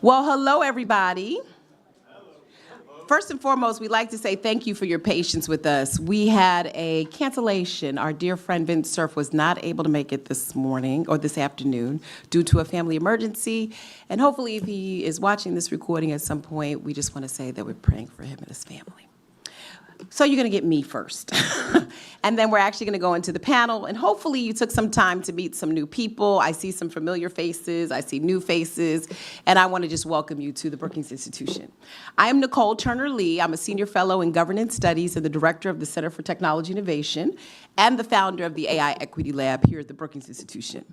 Well, hello, everybody. First and foremost, we'd like to say thank you for your patience with us. We had a cancellation. Our dear friend Vint Cerf was not able to make it this morning or this afternoon due to a family emergency. And hopefully, if he is watching this recording at some point, we just want to say that we're praying for him and his family. So you're going to get me first. And then we're actually going to go into the panel. And hopefully you took some time to meet some new people. I see some familiar faces. I see new faces. And I want to just welcome you to the Brookings Institution. I am Nicol Turner-Lee. I'm a senior fellow in governance studies and the director of the Center for Technology Innovation and the founder of the AI Equity Lab here at the Brookings Institution.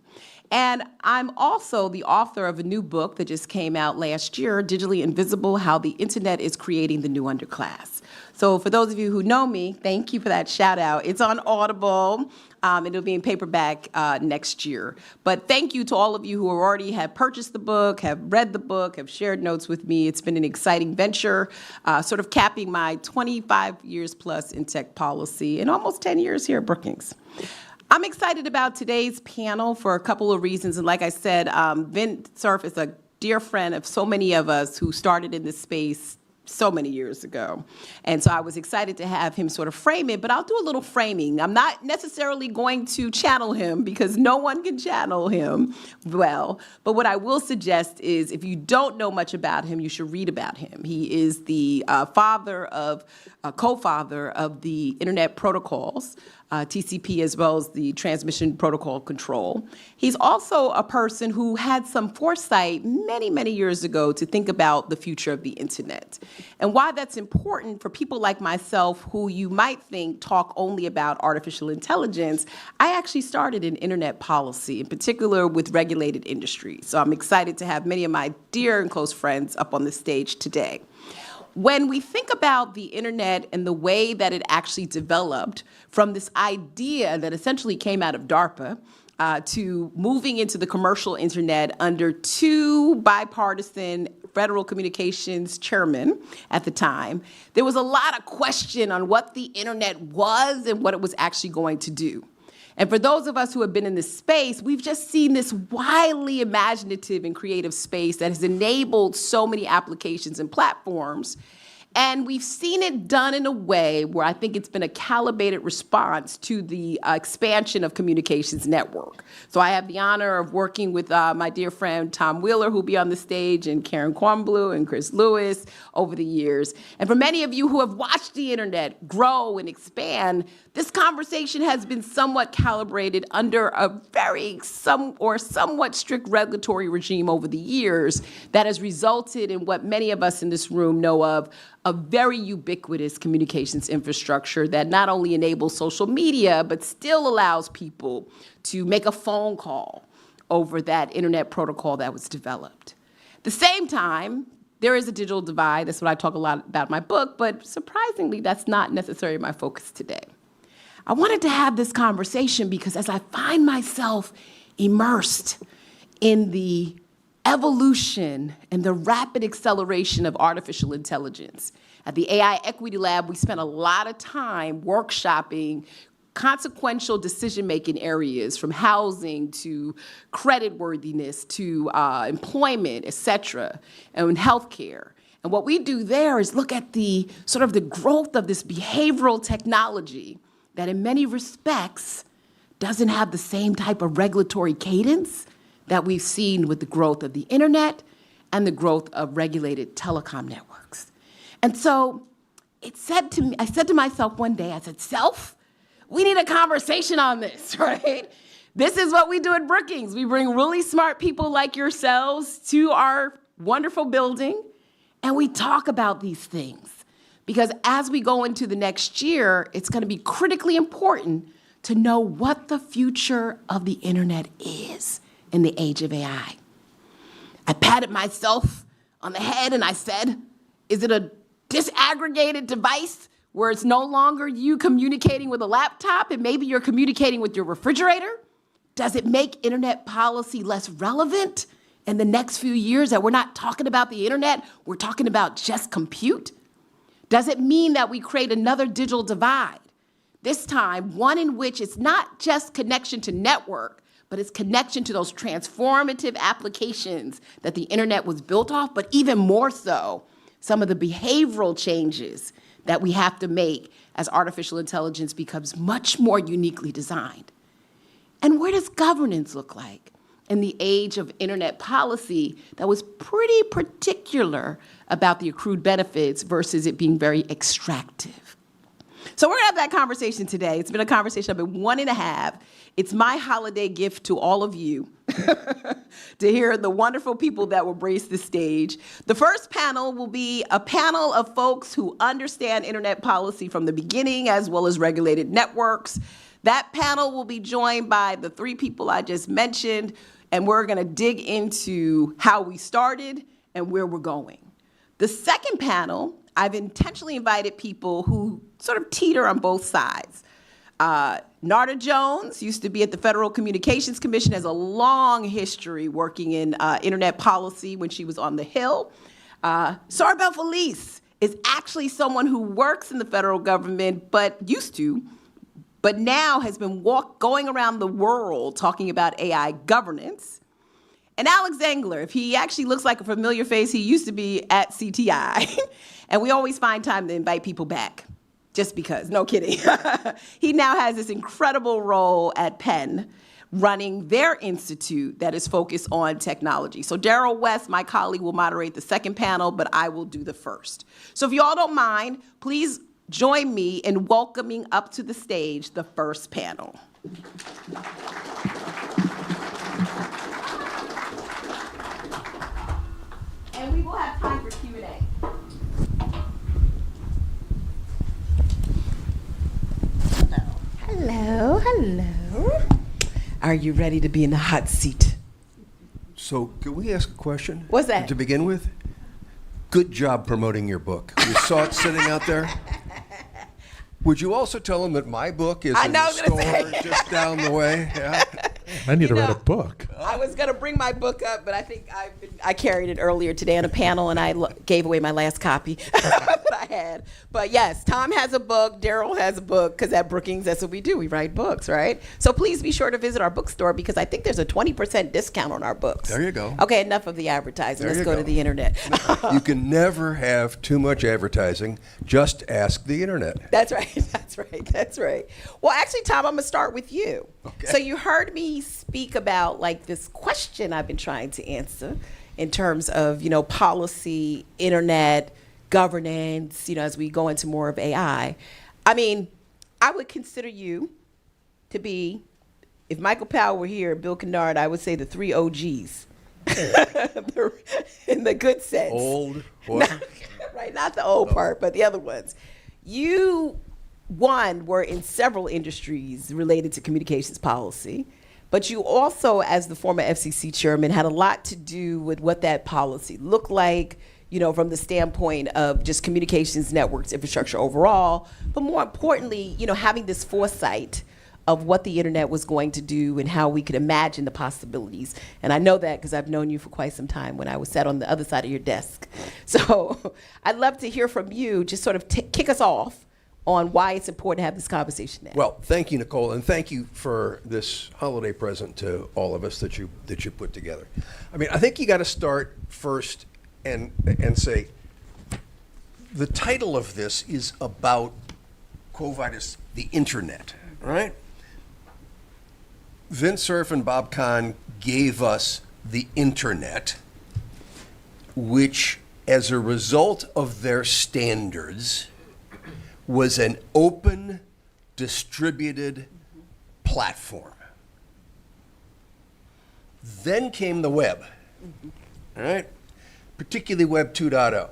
And I'm also the author of a new book that just came out last year, Digitally Invisible: How the Internet is Creating the New Underclass. So for those of you who know me, thank you for that shout out. It's on Audible. It'll be in paperback next year. But thank you to all of you who already have purchased the book, have read the book, have shared notes with me. It's been an exciting venture, sort of capping my 25 years plus in tech policy and almost 10 years here at Brookings. I'm excited about today's panel for a couple of reasons. And like I said, Vint Cerf is a dear friend of so many of us who started in this space so many years ago. And so I was excited to have him sort of frame it, but I'll do a little framing. I'm not necessarily going to channel him because no one can channel him well. But what I will suggest is if you don't know much about him, you should read about him. He is the co-father of the Internet protocols, TCP, as well as the Transmission Protocol Control. He's also a person who had some foresight many, many years ago to think about the future of the Internet. And why that's important for people like myself who you might think talk only about artificial intelligence, I actually started in Internet policy, in particular with regulated industries. So I'm excited to have many of my dear and close friends up on the stage today. When we think about the Internet and the way that it actually developed from this idea that essentially came out of DARPA to moving into the commercial Internet under two bipartisan federal communications chairmen at the time, there was a lot of question on what the Internet was and what it was actually going to do. And for those of us who have been in this space, we've just seen this wildly imaginative and creative space that has enabled so many applications and platforms. And we've seen it done in a way where I think it's been a calibrated response to the expansion of communications network. So I have the honor of working with my dear friend Tom Wheeler, who'll be on the stage, and Karen Kornblue and Chris Lewis over the years. And for many of you who have watched the Internet grow and expand, this conversation has been somewhat calibrated under a somewhat strict regulatory regime over the years that has resulted in what many of us in this room know of a very ubiquitous communications infrastructure that not only enables social media, but still allows people to make a phone call over that Internet protocol that was developed. At the same time, there is a digital divide. That's what I talk a lot about in my book, but surprisingly, that's not necessarily my focus today. I wanted to have this conversation because as I find myself immersed in the evolution and the rapid acceleration of artificial intelligence. At the AI Equity Lab, we spent a lot of time workshopping consequential decision-making areas from housing to creditworthiness to employment, et cetera, and healthcare. And what we do there is look at the sort of the growth of this behavioral technology that in many respects doesn't have the same type of regulatory cadence that we've seen with the growth of the Internet and the growth of regulated telecom networks. And so I said to myself one day, I said, Self, we need a conversation on this, right? This is what we do at Brookings. We bring really smart people like yourselves to our wonderful building, and we talk about these things. Because as we go into the next year, it's going to be critically important to know what the future of the Internet is in the age of AI. I patted myself on the head and I said, is it a disaggregated device where it's no longer you communicating with a laptop and maybe you're communicating with your refrigerator? Does it make Internet policy less relevant in the next few years that we're not talking about the Internet, we're talking about just compute? Does it mean that we create another digital divide? This time, one in which it's not just connection to network, but its connection to those transformative applications that the internet was built off, but even more so, some of the behavioral changes that we have to make as artificial intelligence becomes much more uniquely designed. And where does governance look like in the age of internet policy that was pretty particular about the accrued benefits versus it being very extractive? So we're gonna have that conversation today. It's been a conversation I've been wanting to have. It's my holiday gift to all of you to hear the wonderful people that will grace the stage. The first panel will be a panel of folks who understand internet policy from the beginning as well as regulated networks. That panel will be joined by the three people I just mentioned, and we're gonna dig into how we started and where we're going. The second panel, I've intentionally invited people who sort of teeter on both sides. Narda Jones used to be at the Federal Communications Commission, has a long history working in internet policy when she was on the Hill. Sarbel Felice is actually someone who works in the federal government, but now has been going around the world talking about AI governance. And Alex Zengler, if he actually looks like a familiar face, he used to be at CTI. And we always find time to invite people back, just because, no kidding. He now has this incredible role at Penn, running their institute that is focused on technology. So Daryl West, my colleague, will moderate the second panel, but I will do the first. So if you all don't mind, please join me in welcoming up to the stage the first panel. And we will have time for Q&A. Hello, hello. Are you ready to be in the hot seat? So, can we ask a question? What's that? To begin with? Good job promoting your book. We saw it sitting out there. Would you also tell them that my book is in the store just down the way? Yeah. I need to write a book. I was going to bring my book up, but I think I carried it earlier today on a panel, and I gave away my last copy that I had. But yes, Tom has a book, Daryl has a book, because at Brookings, that's what we do. We write books, right? So please be sure to visit our bookstore, because I think there's a 20% discount on our books. There you go. Okay, enough of the advertising. Let's go to the internet. You can never have too much advertising. Just ask the internet. That's right. That's right. That's right. Well, actually, Tom, I'm going to start with you. Okay. So you heard me speak about like this question I've been trying to answer in terms of, policy, internet, governance, as we go into more of AI. I mean, I would consider you to be, if Michael Powell were here, Bill Kennard, I would say the three OGs. In the good sense. Old. What? Right, not the old part, but the other ones. You, one, were in several industries related to communications policy, but you also, as the former FCC chairman, had a lot to do with what that policy looked like, from the standpoint of just communications networks infrastructure overall, but more importantly, having this foresight of what the internet was going to do and how we could imagine the possibilities. And I know that because I've known you for quite some time when I was sat on the other side of your desk. So I'd love to hear from you, just sort of kick us off on why it's important to have this conversation now. Well, thank you, Nicole, and thank you for this holiday present to all of us that you put together. I mean, I think you got to start first and say, the title of this is about, quo vadis, the internet, right? Vint Cerf and Bob Kahn gave us the internet, which, as a result of their standards, was an open, distributed platform. Then came the web, all right? Particularly Web 2.0,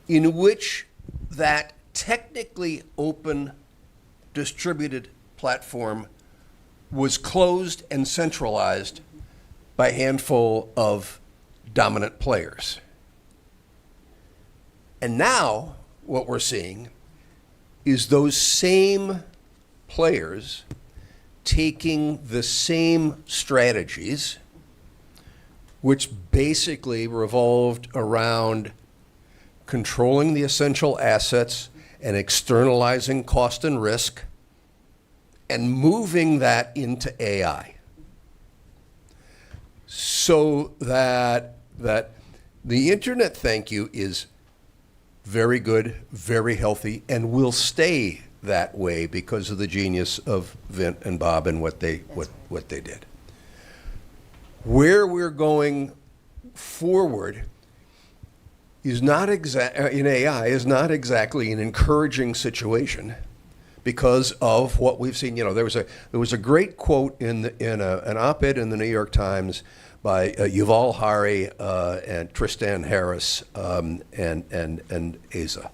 in which that technically open, distributed platform was closed and centralized by a handful of dominant players. And now what we're seeing is those same players taking the same strategies, which basically revolved around controlling the essential assets and externalizing cost and risk, and moving that into AI so that the internet, thank you, is very good, very healthy, and will stay that way because of the genius of Vint and Bob and what they did. Where we're going forward is not in AI is not exactly an encouraging situation because of what we've seen. You know, there was a great quote in an op-ed in the New York Times by Yuval Hari and Tristan Harris and Asa.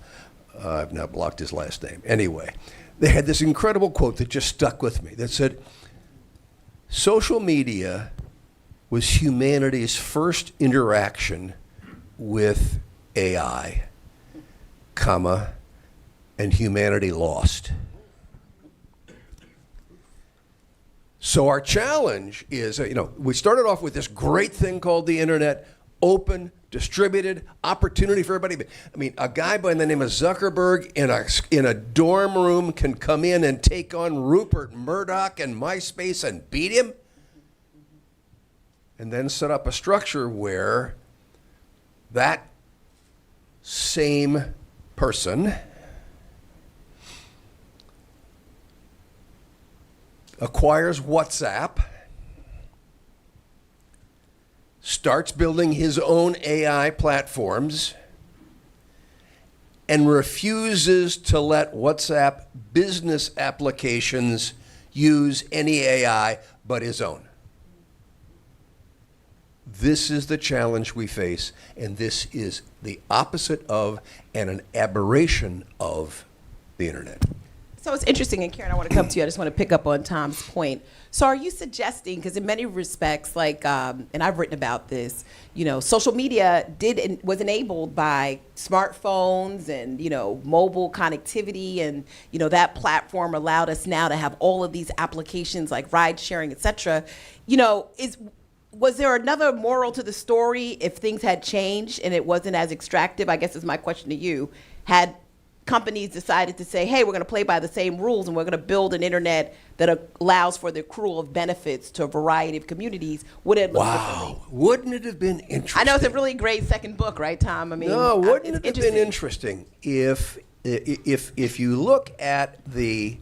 I've now blocked his last name. Anyway, they had this incredible quote that just stuck with me that said, social media was humanity's first interaction with AI, comma, and humanity lost. So our challenge is, we started off with this great thing called the internet, open, distributed, opportunity for everybody. I mean, a guy by the name of Zuckerberg in a dorm room can come in and take on Rupert Murdoch and MySpace and beat him, and then set up a structure where that same person acquires WhatsApp, starts building his own AI platforms, and refuses to let WhatsApp business applications use any AI but his own. This is the challenge we face, and this is the opposite of and an aberration of the internet. So it's interesting, and Karen, I want to come to you. I just want to pick up on Tom's point. So are you suggesting, because in many respects, like, and I've written about this, social media was enabled by smartphones and, mobile connectivity, and, that platform allowed us now to have all of these applications like ride sharing, et cetera. Was there another moral to the story if things had changed and it wasn't as extractive? I guess is my question to you. Had companies decided to say, hey, we're going to play by the same rules and we're going to build an internet that allows for the accrual of benefits to a variety of communities, would it look differently? Wow, wouldn't it have been interesting? I know it's a really great second book, right, Tom? I mean, no, wouldn't it have been interesting if you look at the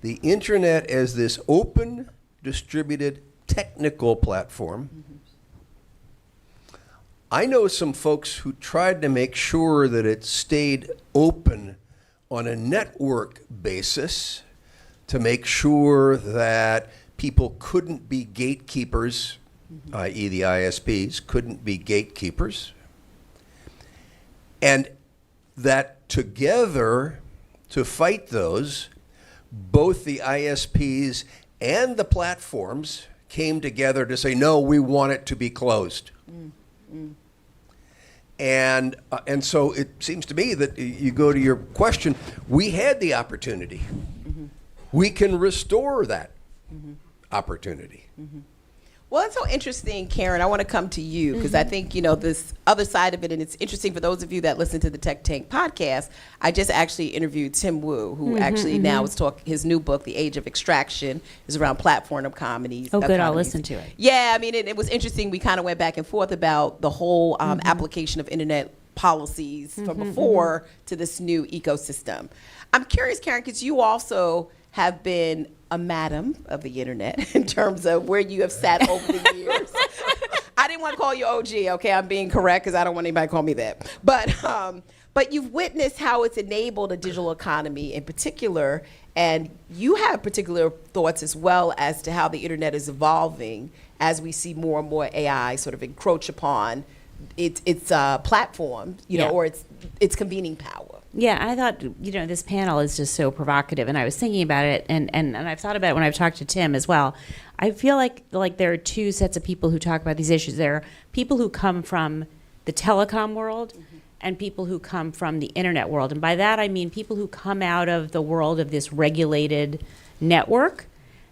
internet as this open, distributed, technical platform. Mm-hmm. I know some folks who tried to make sure that it stayed open on a network basis to make sure that people couldn't be gatekeepers, mm-hmm. i.e. the ISPs, couldn't be gatekeepers. And that together, to fight those, both the ISPs and the platforms came together to say, no, we want it to be closed. And so it seems to me that you go to your question, we had the opportunity. Mm-hmm. We can restore that opportunity. Mm-hmm. Well, it's so interesting, Karen. I want to come to you because I think, this other side of it, and it's interesting for those of you that listen to the Tech Tank podcast. I just actually interviewed Tim Wu, who actually now is his new book, The Age of Extraction, is around platform comedies. Oh, good. I'll listen to it. Yeah, I mean, it was interesting. We kind of went back and forth about the whole application of internet policies from before to this new ecosystem. I'm curious, Karen, because you also have been a madam of the internet in terms of where you have sat over the years. I didn't want to call you OG, okay? I'm being correct because I don't want anybody to call me that. But you've witnessed how it's enabled a digital economy in particular, and you have particular thoughts as well as to how the internet is evolving as we see more and more AI sort of encroach upon its platform, or its convening power. Yeah, I thought, this panel is just so provocative, and I was thinking about it, and I've thought about it when I've talked to Tim as well. I feel like there are two sets of people who talk about these issues. There are people who come from the telecom world and people who come from the internet world. And by that, I mean people who come out of the world of this regulated network,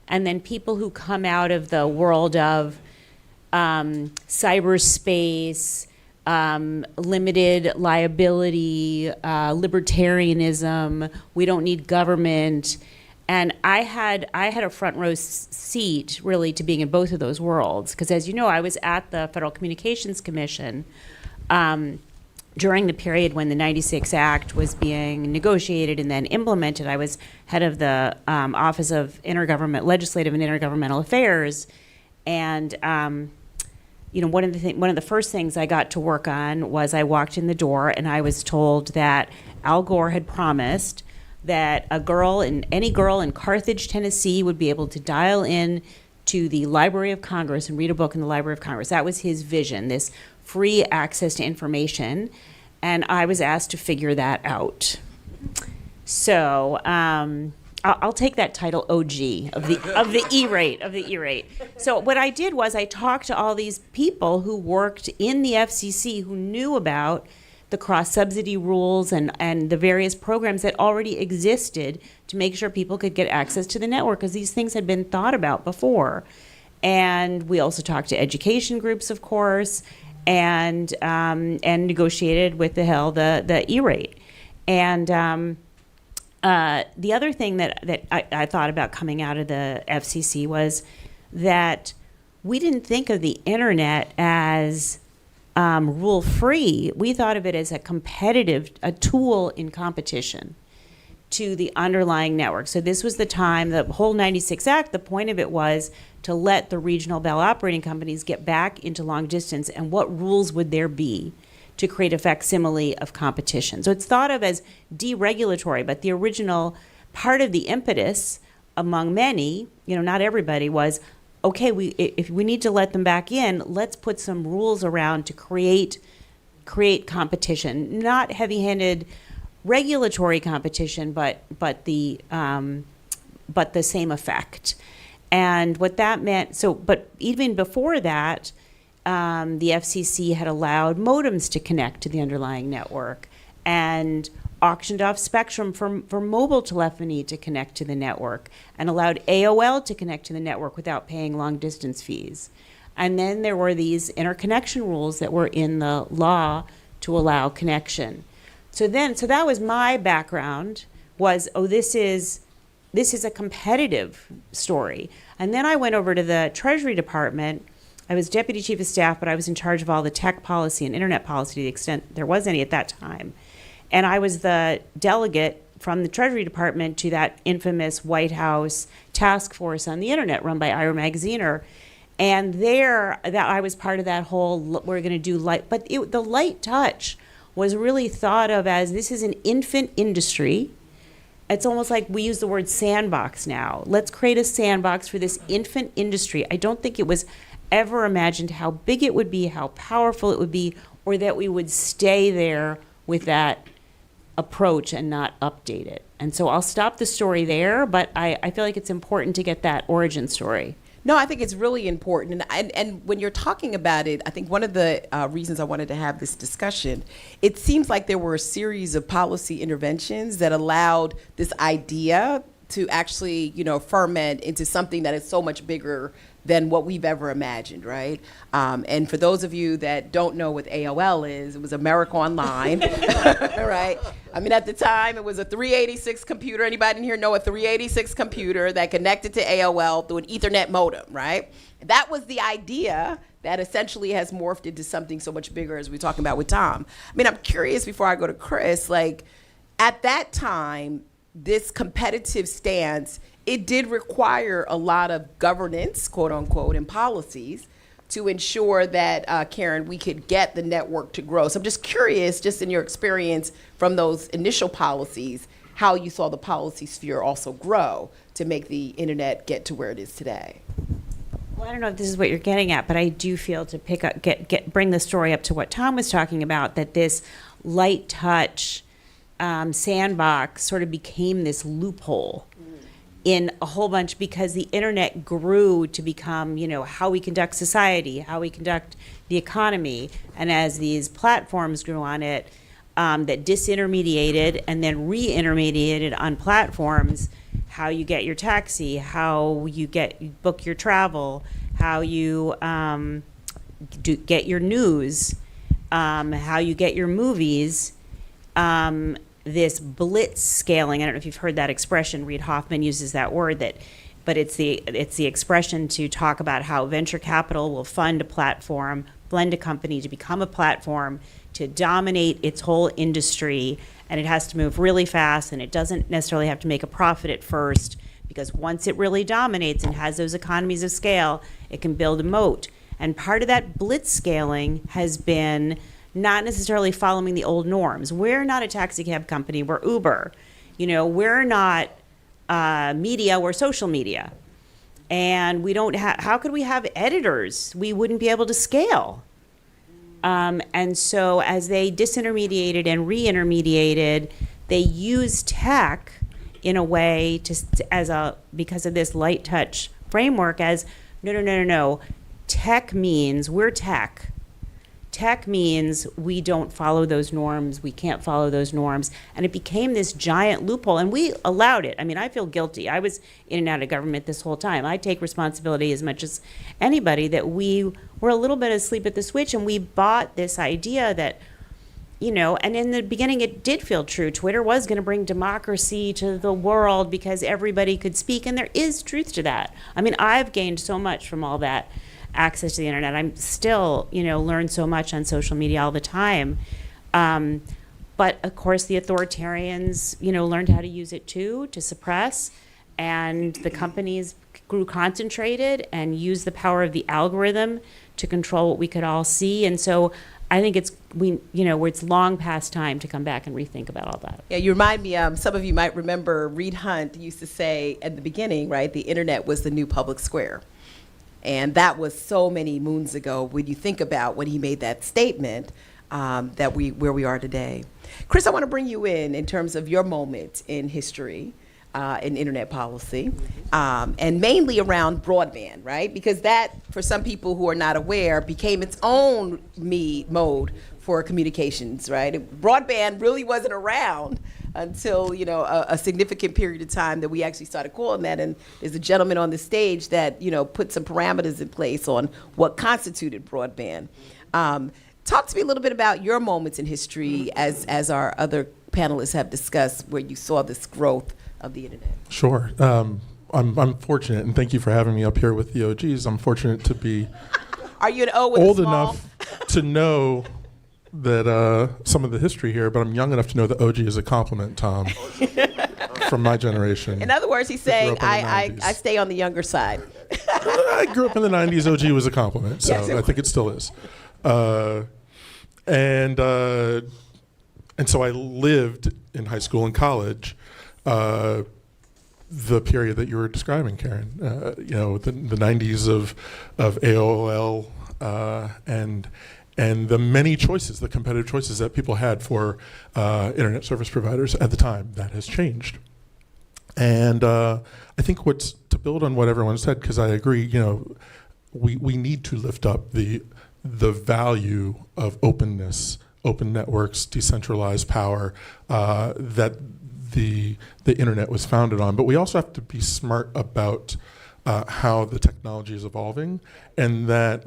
and then people who come out of the world of cyberspace, limited liability, libertarianism, we don't need government. And I had a front row seat really to being in both of those worlds, because as you know, I was at the Federal Communications Commission during the period when the 96 Act was being negotiated and then implemented. I was head of the Office of Legislative and Intergovernmental Affairs, and one of the first things I got to work on was I walked in the door and I was told that Al Gore had promised that any girl in Carthage, Tennessee would be able to dial in to the Library of Congress and read a book in the Library of Congress. That was his vision, this free access to information, and I was asked to figure that out. So I'll take that title, OG, of the E-rate. So what I did was I talked to all these people who worked in the FCC who knew about the cross-subsidy rules and the various programs that already existed to make sure people could get access to the network, because these things had been thought about before. And we also talked to education groups, of course, and negotiated with the E-rate. And the other thing that I thought about coming out of the FCC was that we didn't think of the internet as rule-free. We thought of it as a tool in competition to the underlying network. So this was the time, the whole 96 Act, the point of it was to let the regional bell operating companies get back into long distance, and what rules would there be to create a facsimile of competition. So it's thought of as deregulatory, but the original part of the impetus among many, not everybody, was, okay, if we need to let them back in, let's put some rules around to create competition, not heavy-handed regulatory competition, but the same effect. And what that meant, but even before that, the FCC had allowed modems to connect to the underlying network and auctioned off spectrum for mobile telephony to connect to the network, and allowed AOL to connect to the network without paying long distance fees. And then there were these interconnection rules that were in the law to allow connection. So that was my background, was, this is a competitive story. And then I went over to the Treasury Department. I was Deputy Chief of Staff, but I was in charge of all the tech policy and internet policy to the extent there was any at that time. And I was the delegate from the Treasury Department to that infamous White House task force on the internet run by Ira Magaziner. And I was part of that whole, we're going to do light, but the light touch was really thought of as, this is an infant industry. It's almost like we use the word sandbox now. Let's create a sandbox for this infant industry. I don't think it was ever imagined how big it would be, how powerful it would be, or that we would stay there with that approach and not update it. And so I'll stop the story there, but I feel like it's important to get that origin story. No, I think it's really important. And when you're talking about it, I think one of the reasons I wanted to have this discussion, it seems like there were a series of policy interventions that allowed this idea to actually, ferment into something that is so much bigger than what we've ever imagined, right? And for those of you that don't know what AOL is, it was America Online, right? I mean, at the time, it was a 386 computer. Anybody in here know a 386 computer that connected to AOL through an Ethernet modem, right? That was the idea that essentially has morphed into something so much bigger, as we're talking about with Tom. I mean, I'm curious, before I go to Chris, at that time, this competitive stance, it did require a lot of governance, quote unquote, and policies to ensure that, Karen, we could get the network to grow. So I'm just curious, just in your experience from those initial policies, how you saw the policy sphere also grow to make the internet get to where it is today. Well, I don't know if this is what you're getting at, but I do feel to bring the story up to what Tom was talking about, that this light touch sandbox sort of became this loophole in a whole bunch, because the internet grew to become, how we conduct society, how we conduct the economy. And as these platforms grew on it, that disintermediated and then re-intermediated on platforms, how you get your taxi, how you book your travel, how you get your news, how you get your movies, this blitz scaling. I don't know if you've heard that expression. Reid Hoffman uses that word, but it's the expression to talk about how venture capital will fund a platform, blend a company to become a platform, to dominate its whole industry, and it has to move really fast, and it doesn't necessarily have to make a profit at first, because once it really dominates and has those economies of scale, it can build a moat. And part of that blitz scaling has been not necessarily following the old norms. We're not a taxi cab company, we're Uber. We're not media, we're social media. And we don't have, how could we have editors? We wouldn't be able to scale. And so as they disintermediated and re-intermediated, they used tech in a way because of this light touch framework as, no. Tech means we're tech. Tech means we don't follow those norms. We can't follow those norms. And it became this giant loophole, and we allowed it. I mean, I feel guilty. I was in and out of government this whole time. I take responsibility as much as anybody that we were a little bit asleep at the switch, and we bought this idea that, and in the beginning it did feel true. Twitter was going to bring democracy to the world because everybody could speak, and there is truth to that. I mean, I've gained so much from all that access to the internet. I'm still, learn so much on social media all the time. But of course the authoritarians, learned how to use it too, to suppress, and the companies grew concentrated and used the power of the algorithm to control what we could all see. And so I think it's long past time to come back and rethink about all that. Yeah, you remind me, some of you might remember Reed Hunt used to say at the beginning, right, the internet was the new public square. And that was so many moons ago when you think about when he made that statement, where we are today. Chris, I want to bring you in terms of your moment in history, in internet policy, and mainly around broadband, right? Because that, for some people who are not aware, became its own mode for communications, right? Broadband really wasn't around until a significant period of time that we actually started calling that. And there's a gentleman on the stage that put some parameters in place on what constituted broadband. Talk to me a little bit about your moments in history, as our other panelists have discussed, where you saw this growth of the internet. Sure. I'm fortunate, and thank you for having me up here with the OGs. I'm fortunate to be Are you an O with old a small? enough to know that some of the history here, but I'm young enough to know that OG is a compliment, Tom, from my generation. In other words, he's saying, grew up in the I 90s. stay on the younger side. I grew up in the 90s. OG was a compliment, so Yes, it I think it still is. And so I lived in high school and college the period that you were describing, Karen. The 90s of AOL and the many choices, the competitive choices that people had for internet service providers at the time. That has changed. And I think to build on what everyone said, because I agree, we need to lift up the value of openness, open networks, decentralized power that the internet was founded on. But we also have to be smart about how the technology is evolving, and that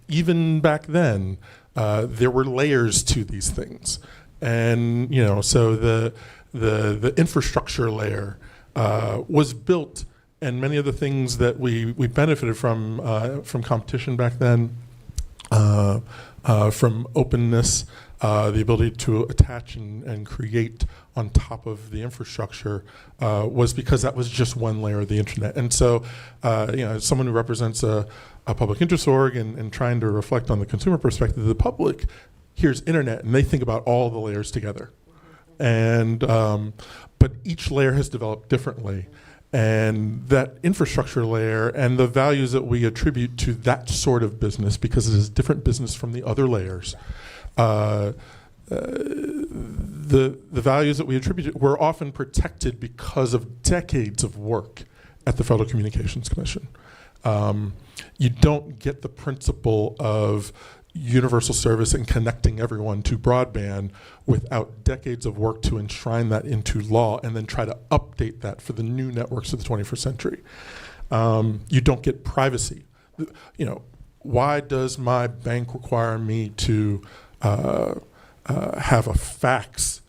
even back then there were layers to these things, and so the infrastructure layer was built, and many of the things that we benefited from competition back then, from openness, the ability to attach and create on top of the infrastructure, was because that was just one layer of the internet. And so, as someone who represents a public interest org and trying to reflect on the consumer perspective, the public hears internet and they think about all the layers together. And but each layer has developed differently. And that infrastructure layer and the values that we attribute to that sort of business, because it is different business from the other layers, the values that we attribute were often protected because of decades of work at the Federal Communications Commission. You don't get the principle of universal service and connecting everyone to broadband without decades of work to enshrine that into law and then try to update that for the new networks of the 21st century. You don't get privacy. Why does my bank require me to have a fax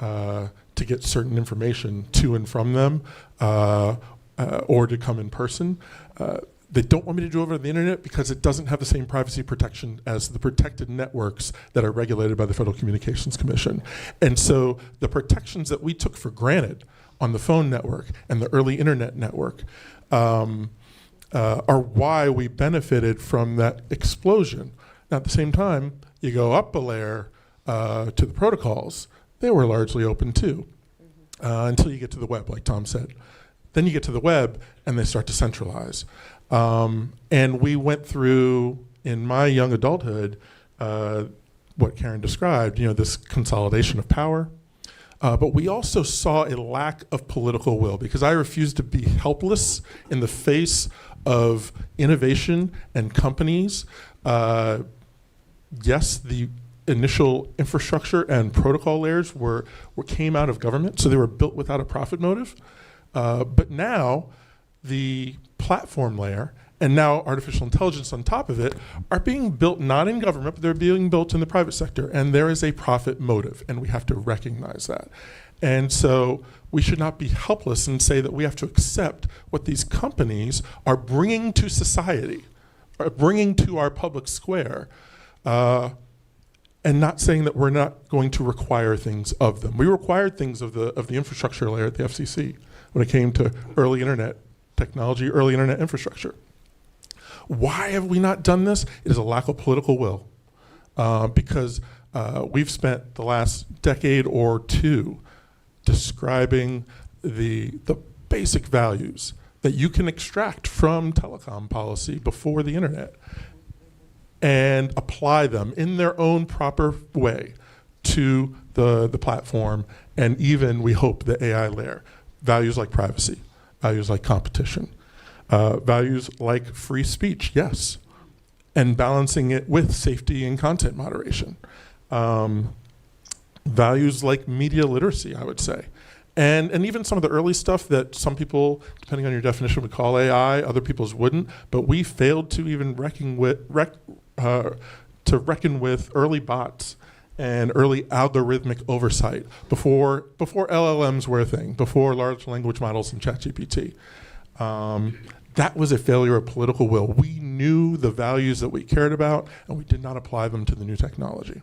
to get certain information to and from them, or to come in person. They don't want me to do it over the internet because it doesn't have the same privacy protection as the protected networks that are regulated by the Federal Communications Commission. And so the protections that we took for granted on the phone network and the early internet network are why we benefited from that explosion. Now, at the same time, you go up a layer to the protocols, they were largely open too, until you get to the web, like Tom said. Then you get to the web, and they start to centralize. And we went through, in my young adulthood, what Karen described, this consolidation of power. But we also saw a lack of political will, because I refused to be helpless in the face of innovation and companies. Yes, the initial infrastructure and protocol layers came out of government, so they were built without a profit motive. But now, the platform layer and now artificial intelligence on top of it are being built not in government, but they're being built in the private sector. And there is a profit motive, and we have to recognize that. And so we should not be helpless and say that we have to accept what these companies are bringing to society, are bringing to our public square, and not saying that we're not going to require things of them. We required things of the infrastructure layer at the FCC when it came to early internet technology, early internet infrastructure. Why have we not done this? It is a lack of political will, because we've spent the last decade or two describing the basic values that you can extract from telecom policy before the internet and apply them in their own proper way to the platform, and even, we hope, the AI layer. Values like privacy, values like competition, values like free speech, yes, and balancing it with safety and content moderation. Values like media literacy, I would say. And even some of the early stuff that some people, depending on your definition, would call AI, other people's wouldn't, but we failed to even reckon with early bots and early algorithmic oversight before LLMs were a thing, before large language models and ChatGPT. That was a failure of political will. We knew the values that we cared about, and we did not apply them to the new technology.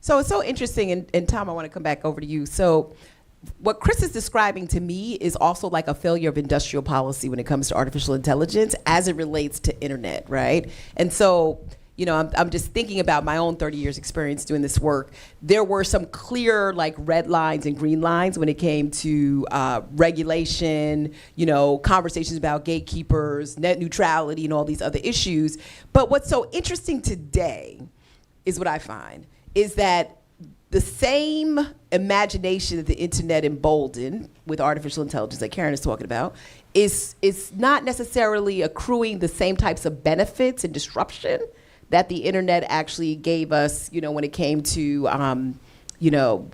So it's so interesting, and Tom, I want to come back over to you. So what Chris is describing to me is also like a failure of industrial policy when it comes to artificial intelligence as it relates to internet, right? And so, I'm just thinking about my own 30 years experience doing this work. There were some clear like red lines and green lines when it came to regulation, conversations about gatekeepers, net neutrality, and all these other issues. But what's so interesting today is what I find is that the same imagination that the internet emboldened with artificial intelligence that Karen is talking about is not necessarily accruing the same types of benefits and disruption that the internet actually gave us, when it came to,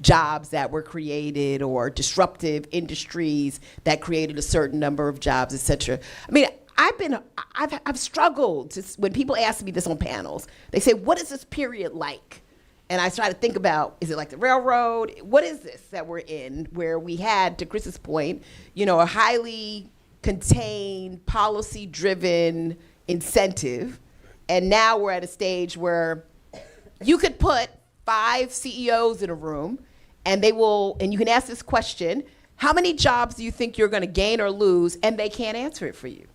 jobs that were created or disruptive industries that created a certain number of jobs, et cetera. I mean, I've struggled when people ask me this on panels. They say, "What is this period like?" And I try to think about, is it like the railroad? What is this that we're in, where we had, to Chris's point, a highly contained, policy-driven incentive, and now we're at a stage where you could put 5 CEOs in a room, and you can ask this question: how many jobs do you think you're going to gain or lose? And they can't answer it for you.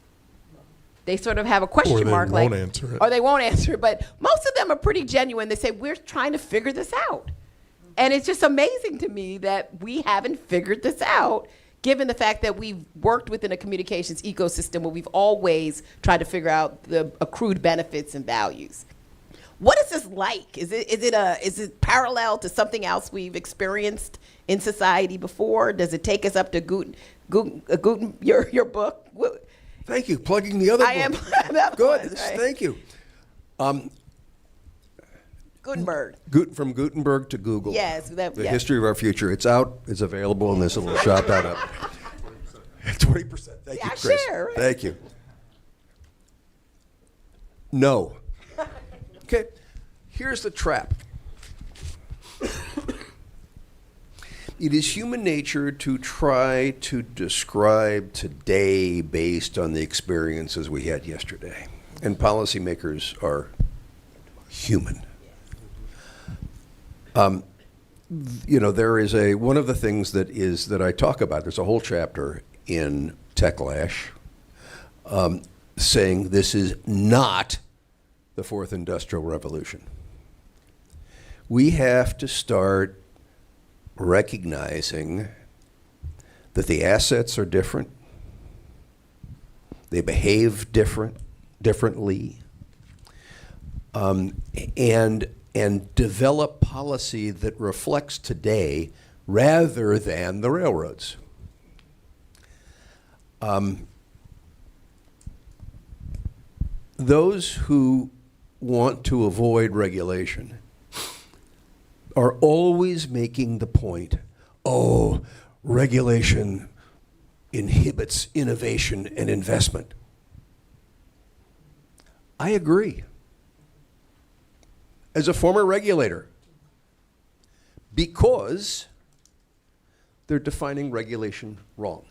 They sort of have a question mark, or they won't answer it. Or they won't answer it. But most of them are pretty genuine. They say, we're trying to figure this out. And it's just amazing to me that we haven't figured this out, given the fact that we've worked within a communications ecosystem where we've always tried to figure out the accrued benefits and values. What is this like? Is it parallel to something else we've experienced in society before? Does it take us up to your book? Thank you. Plugging the other book. I am. That Good. was, right? Thank you. Gutenberg. From Gutenberg to Google. Yes. The History of Our Future. It's out. It's available in this little shop out up. 20%. Thank you, Chris. Share, right? Thank you. No. Okay. Here's the trap. It is human nature to try to describe today based on the experiences we had yesterday. And policymakers are human. There is one of the things that I talk about, there's a whole chapter in Techlash saying this is not the fourth industrial revolution. We have to start recognizing that the assets are different, they behave differently, and develop policy that reflects today rather than the railroads. Those who want to avoid regulation are always making the point, oh, regulation inhibits innovation and investment. I agree. As a former regulator, because they're defining regulation wrong.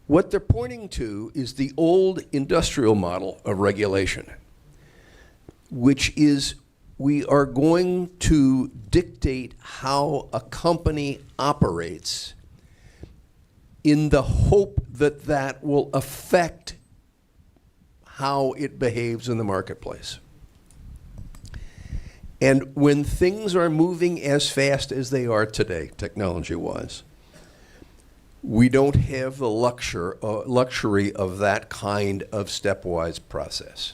What they're pointing to is the old industrial model of regulation, which is we are going to dictate how a company operates in the hope that that will affect how it behaves in the marketplace. And when things are moving as fast as they are today, technology-wise, we don't have the luxury of that kind of stepwise process.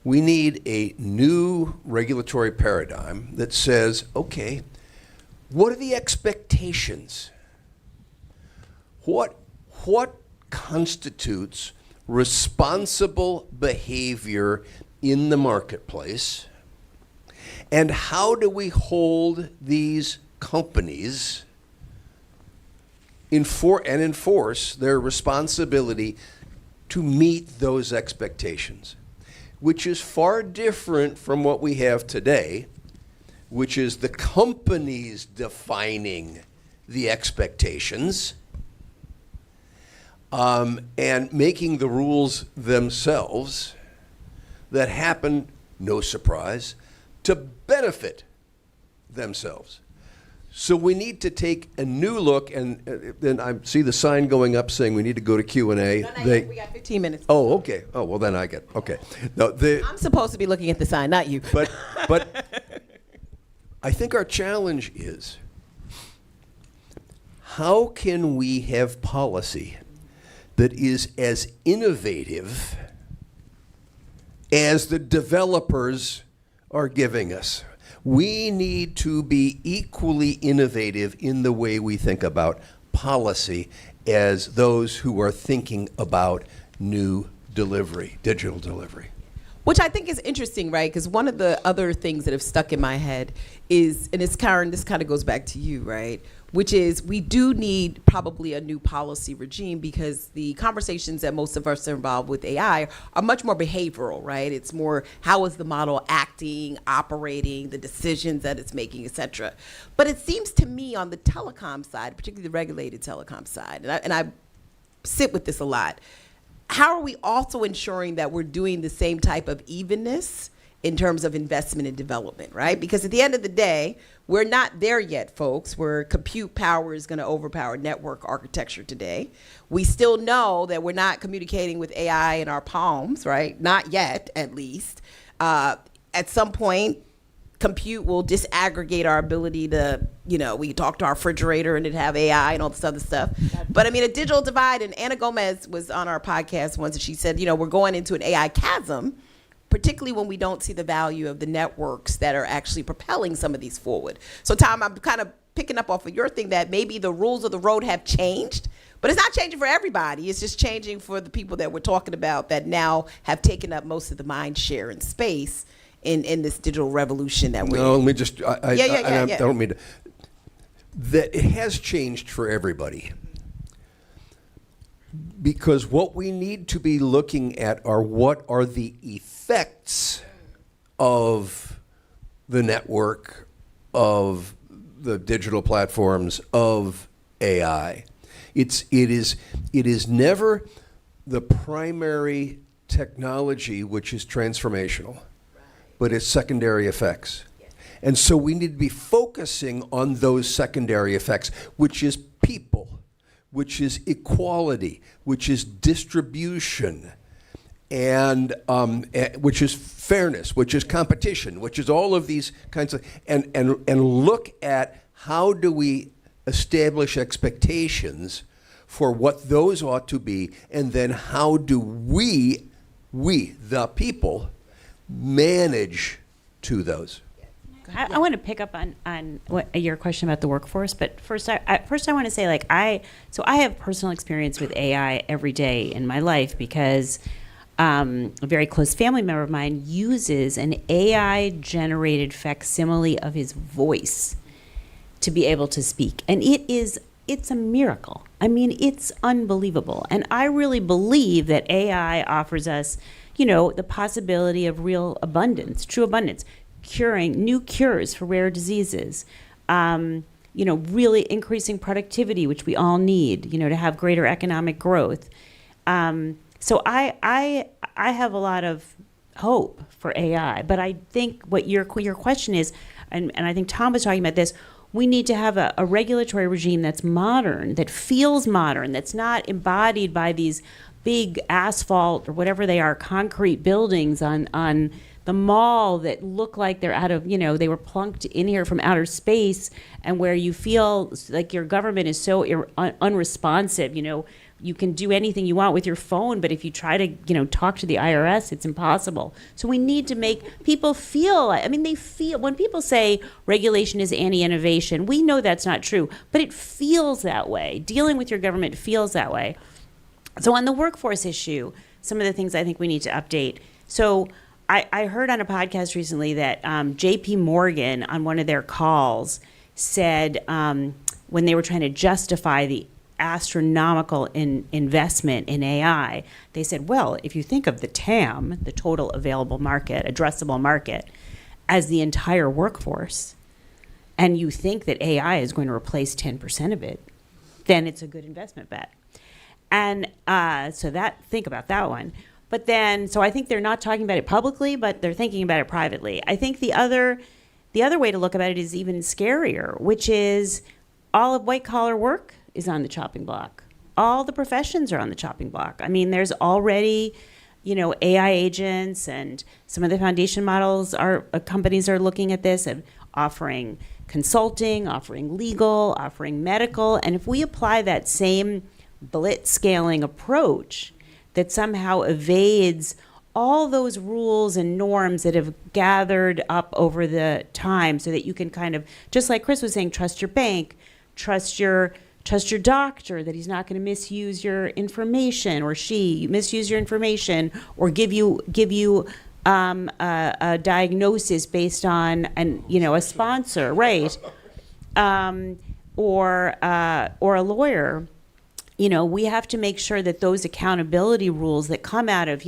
We need a new regulatory paradigm that says, okay, what are the expectations? What constitutes responsible behavior in the marketplace? And how do we hold these companies and enforce their responsibility to meet those expectations? Which is far different from what we have today, which is the companies defining the expectations and making the rules themselves that happen, no surprise, to benefit themselves. So we need to take a new look, and then I see the sign going up saying we need to go to Q&A. We got 15 minutes. Oh, okay. Oh, well, then I get, okay. No, I'm supposed to be looking at the sign, not you. But I think our challenge is, how can we have policy that is as innovative as the developers are giving us? We need to be equally innovative in the way we think about policy as those who are thinking about new delivery, digital delivery. Which I think is interesting, right? Because one of the other things that have stuck in my head is, and it's Karen, this kind of goes back to you, right? Which is we do need probably a new policy regime because the conversations that most of us are involved with AI are much more behavioral, right? It's more how is the model acting, operating, the decisions that it's making, et cetera. But it seems to me on the telecom side, particularly the regulated telecom side, and I sit with this a lot, how are we also ensuring that we're doing the same type of evenness in terms of investment and development, right? Because at the end of the day, we're not there yet, folks, where compute power is going to overpower network architecture today. We still know that we're not communicating with AI in our palms, right? Not yet, at least. At some point, compute will disaggregate our ability to, we can talk to our refrigerator and it have AI and all this other stuff. But I mean, a digital divide, and Anna Gomez was on our podcast once and she said, we're going into an AI chasm, particularly when we don't see the value of the networks that are actually propelling some of these forward. So Tom, I'm kind of picking up off of your thing that maybe the rules of the road have changed, but it's not changing for everybody. It's just changing for the people that we're talking about that now have taken up most of the mind share and space in this digital revolution that we're in. No, let me just, I Yeah. don't mean to, that it has changed for everybody. Because what we need to be looking at are what are the effects of the network, of the digital platforms of AI. It is never the primary technology which is transformational, but it's secondary effects. And so we need to be focusing on those secondary effects, which is people, which is equality, which is distribution, and which is fairness, which is competition, which is all of these kinds of, and look at how do we establish expectations for what those ought to be, and then how do we, the people, manage to those. I want to pick up on your question about the workforce, but first I want to say, like, I have personal experience with AI every day in my life because a very close family member of mine uses an AI-generated facsimile of his voice to be able to speak, and it's a miracle. I mean, it's unbelievable, and I really believe that AI offers us, the possibility of real abundance, true abundance. Curing new cures for rare diseases, really increasing productivity, which we all need, to have greater economic growth. So I have a lot of hope for AI, but I think what your question is, and I think Tom was talking about this, we need to have a regulatory regime that's modern, that feels modern, that's not embodied by these big asphalt or whatever they are, concrete buildings on the mall that look like they're out of, they were plunked in here from outer space, and where you feel like your government is so unresponsive. You can do anything you want with your phone, but if you try to, talk to the IRS, it's impossible. So we need to make people feel, they feel, when people say regulation is anti-innovation, we know that's not true, but it feels that way. Dealing with your government feels that way. So on the workforce issue, some of the things I think we need to update. So I heard on a podcast recently that JP Morgan on one of their calls said when they were trying to justify the astronomical investment in AI, they said, well, if you think of the TAM, the total available market, addressable market, as the entire workforce, and you think that AI is going to replace 10% of it, then it's a good investment bet. And think about that one. But then, so I think they're not talking about it publicly, but they're thinking about it privately. I think the other way to look at it is even scarier, which is all of white collar work is on the chopping block. All the professions are on the chopping block. There's already, AI agents, and some of the foundation models companies are looking at this and offering consulting, offering legal, offering medical. And if we apply that same blitz scaling approach that somehow evades all those rules and norms that have gathered up over the time, so that you can kind of, just like Chris was saying, trust your bank, trust your doctor that he's not going to misuse your information, or she misuse your information, or give you a diagnosis based on a sponsor, right? Or a lawyer. We have to make sure that those accountability rules that come out of,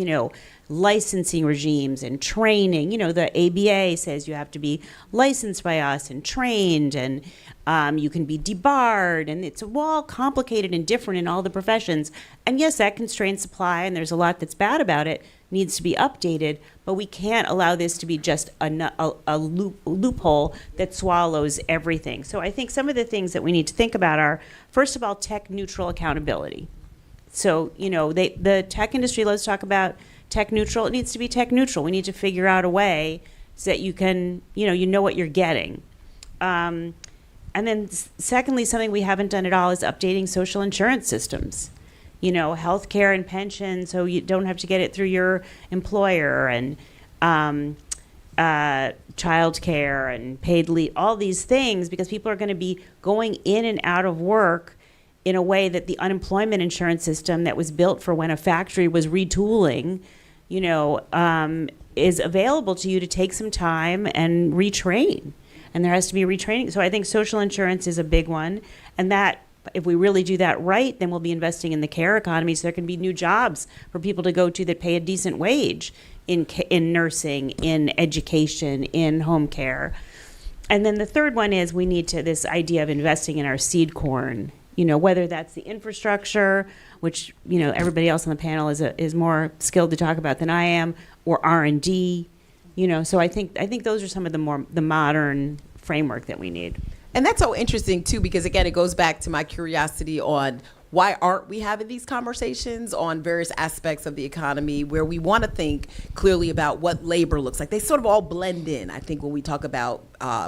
licensing regimes and training, the ABA says you have to be licensed by us and trained, and you can be debarred, and it's all complicated and different in all the professions. And yes, that constrains supply, and there's a lot that's bad about it, needs to be updated, but we can't allow this to be just a loophole that swallows everything. So I think some of the things that we need to think about are, first of all, tech neutral accountability. So, the tech industry loves to talk about tech neutral. It needs to be tech neutral. We need to figure out a way so that you can, you know what you're getting. And then secondly, something we haven't done at all is updating social insurance systems. Health care and pension, so you don't have to get it through your employer, and child care and paid leave, all these things, because people are going to be going in and out of work in a way that the unemployment insurance system that was built for when a factory was retooling, is available to you to take some time and retrain. And there has to be retraining. So I think social insurance is a big one. And that, if we really do that right, then we'll be investing in the care economy, so there can be new jobs for people to go to that pay a decent wage in nursing, in education, in home care. And then the third one is we need to, this idea of investing in our seed corn, whether that's the infrastructure, which, everybody else on the panel is more skilled to talk about than I am, or R&D, so I think those are some of the modern framework that we need. And that's so interesting, too, because, again, it goes back to my curiosity on why aren't we having these conversations on various aspects of the economy where we want to think clearly about what labor looks like. They sort of all blend in, I think, when we talk about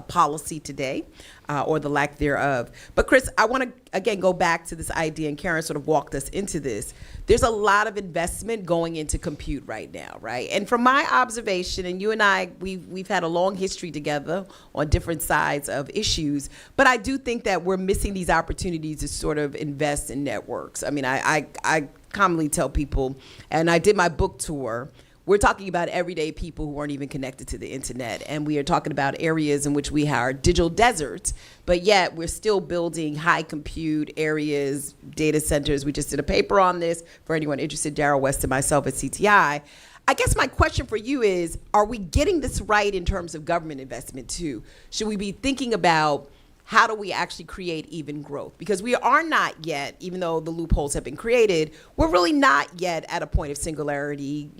policy today or the lack thereof. But, Chris, I want to, again, go back to this idea, and Karen sort of walked us into this. There's a lot of investment going into compute right now, right? And from my observation, and you and I, we've had a long history together on different sides of issues, but I do think that we're missing these opportunities to sort of invest in networks. I mean, I commonly tell people, and I did my book tour, we're talking about everyday people who aren't even connected to the internet. And we are talking about areas in which we have digital deserts, but yet we're still building high compute areas, data centers. We just did a paper on this for anyone interested, Darrell West and myself at CTI. I guess my question for you is, are we getting this right in terms of government investment too? Should we be thinking about how do we actually create even growth? Because we are not yet, even though the loopholes have been created, we're really not yet at a point of singularity,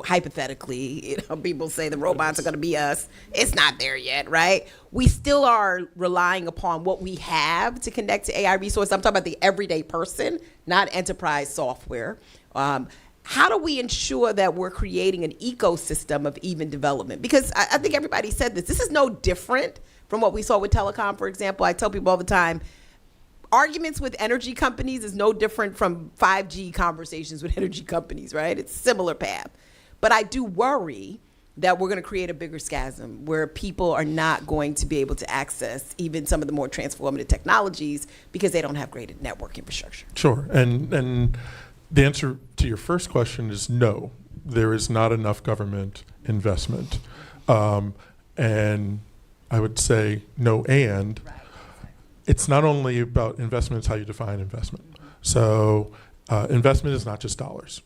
hypothetically. People say the robots are going to be us. It's not there yet, right? We still are relying upon what we have to connect to AI resources. I'm talking about the everyday person, not enterprise software. How do we ensure that we're creating an ecosystem of even development? Because I think everybody said this. This is no different from what we saw with telecom, for example. I tell people all the time, arguments with energy companies is no different from 5G conversations with energy companies, right? It's a similar path. But I do worry that we're going to create a bigger schism where people are not going to be able to access even some of the more transformative technologies because they don't have great network infrastructure. Sure. And the answer to your first question is no. There is not enough government investment. And I would say no, and it's not only about investment, it's how you define investment. So investment is not just dollars.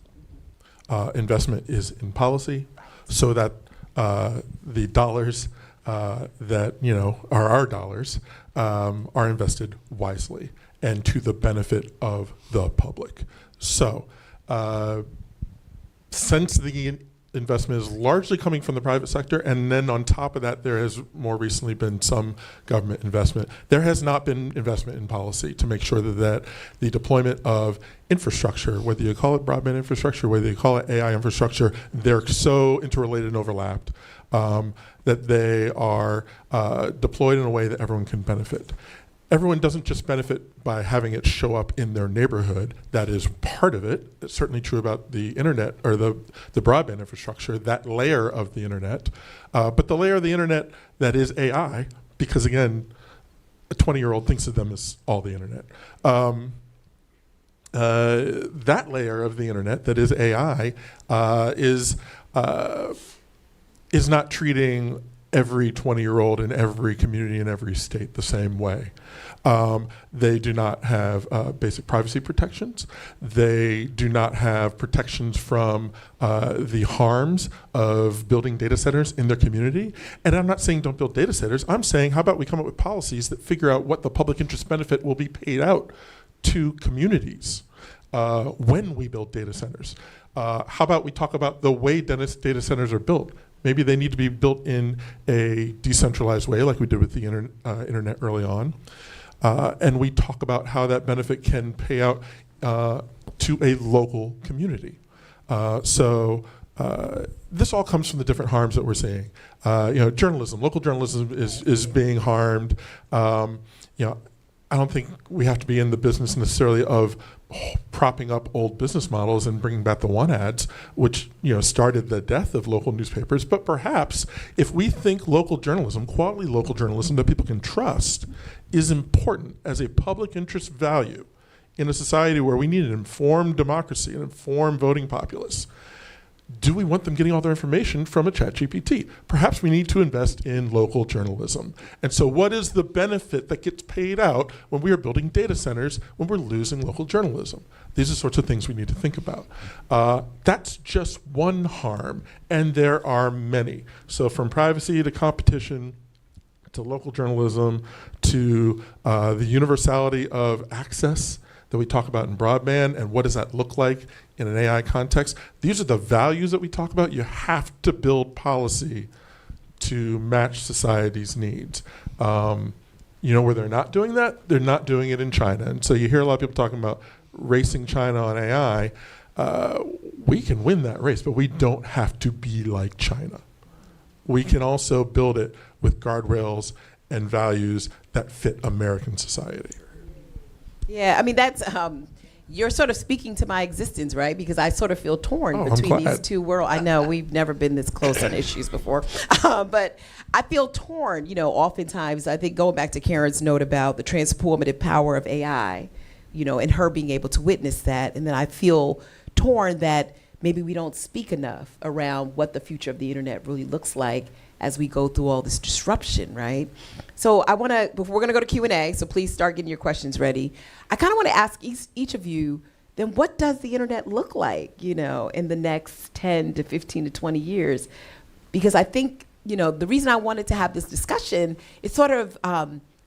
Investment is in policy so that the dollars that are our dollars are invested wisely and to the benefit of the public. So since the investment is largely coming from the private sector, and then on top of that, there has more recently been some government investment. There has not been investment in policy to make sure that the deployment of infrastructure, whether you call it broadband infrastructure, whether you call it AI infrastructure, they're so interrelated and overlapped that they are deployed in a way that everyone can benefit. Everyone doesn't just benefit by having it show up in their neighborhood. That is part of it. It's certainly true about the internet or the broadband infrastructure, that layer of the internet. But the layer of the internet that is AI, because again, a 20-year-old thinks of them as all the internet. That layer of the internet that is AI is not treating every 20-year-old in every community in every state the same way. They do not have basic privacy protections. They do not have protections from the harms of building data centers in their community. And I'm not saying don't build data centers. I'm saying how about we come up with policies that figure out what the public interest benefit will be paid out to communities when we build data centers. How about we talk about the way data centers are built? Maybe they need to be built in a decentralized way like we did with the internet early on. And we talk about how that benefit can pay out to a local community. So this all comes from the different harms that we're seeing. Journalism, local journalism is being harmed. I don't think we have to be in the business necessarily of propping up old business models and bringing back the one ads, which started the death of local newspapers. But perhaps if we think local journalism, quality local journalism that people can trust, is important as a public interest value in a society where we need an informed democracy, an informed voting populace, do we want them getting all their information from a ChatGPT? Perhaps we need to invest in local journalism. And so what is the benefit that gets paid out when we are building data centers when we're losing local journalism? These are sorts of things we need to think about. That's just one harm, and there are many. So from privacy to competition to local journalism, to the universality of access that we talk about in broadband, and what does that look like in an AI context. These are the values that we talk about. You have to build policy to match society's needs. Where they're not doing that, they're not doing it in China. And so you hear a lot of people talking about racing China on AI. We can win that race, but we don't have to be like China. We can also build it with guardrails and values that fit American society. Yeah, I mean, that's, you're sort of speaking to my existence, right? Because I sort of feel torn Oh, I'm between these glad. two worlds. I know we've never been this close on issues before, but I feel torn, oftentimes. I think going back to Karen's note about the transformative power of AI, and her being able to witness that. And then I feel torn that maybe we don't speak enough around what the future of the internet really looks like as we go through all this disruption, right? So I want to, before we're going to go to Q&A, so please start getting your questions ready. I kind of want to ask each of you, then what does the internet look like, in the next 10 to 15 to 20 years? Because I think, the reason I wanted to have this discussion is sort of,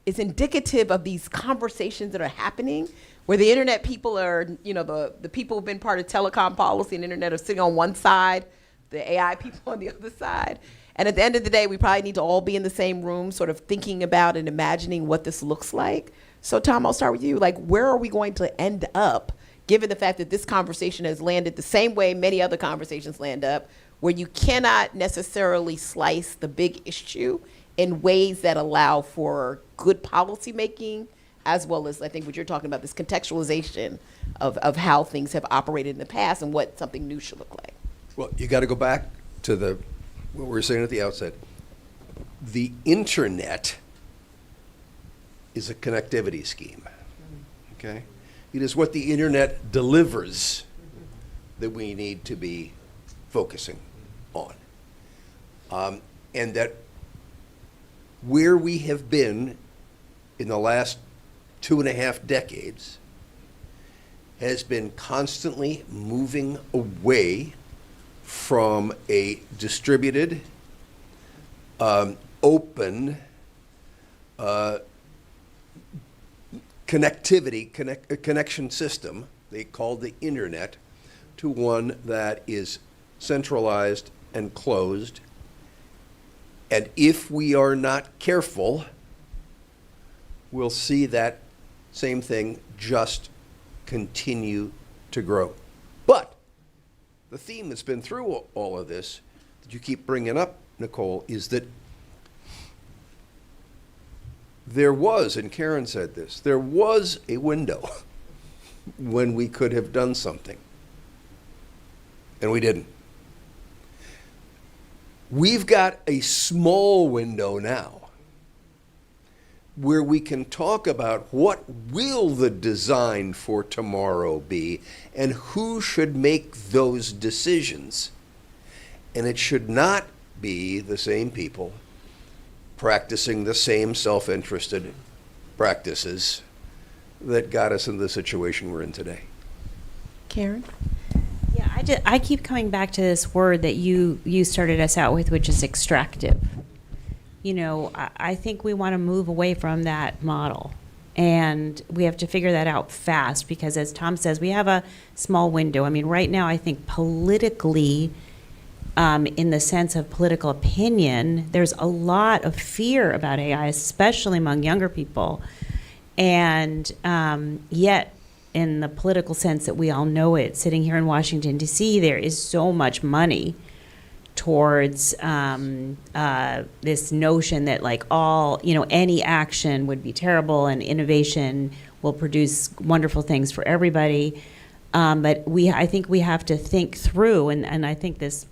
is indicative of these conversations that are happening where the internet people are, the people who've been part of telecom policy and internet are sitting on one side, the AI people on the other side. And at the end of the day, we probably need to all be in the same room, sort of thinking about and imagining what this looks like. So Tom, I'll start with you. Like, where are we going to end up, given the fact that this conversation has landed the same way many other conversations land up, where you cannot necessarily slice the big issue in ways that allow for good policy making, as well as, I think, what you're talking about, this contextualization of how things have operated in the past and what something new should look like. Well, you got to go back to what we were saying at the outset. The internet is a connectivity scheme, okay? It is what the internet delivers that we need to be focusing on. And that where we have been in the last 2.5 decades has been constantly moving away from a distributed, open connection system, they call the internet, to one that is centralized and closed. And if we are not careful, we'll see that same thing just continue to grow. But the theme that's been through all of this that you keep bringing up, Nicole, is that there was, and Karen said this, there was a window when we could have done something, and we didn't. We've got a small window now where we can talk about what will the design for tomorrow be and who should make those decisions. And it should not be the same people practicing the same self-interested practices that got us into the situation we're in today. Karen? Yeah, I keep coming back to this word that you started us out with, which is extractive. I think we want to move away from that model. And we have to figure that out fast because, as Tom says, we have a small window. I mean, right now, I think politically, in the sense of political opinion, there's a lot of fear about AI, especially among younger people. And yet, in the political sense that we all know it, sitting here in Washington, D.C., there is so much money towards this notion that any action would be terrible and innovation will produce wonderful things for everybody. But I think we have to think through, and I think this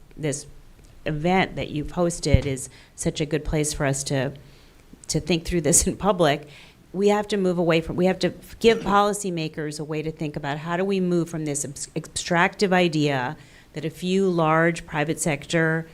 event that you've hosted is such a good place for us to think through this in public. We have to move away we have to give policymakers a way to think about how do we move from this abstractive idea that a few large private sector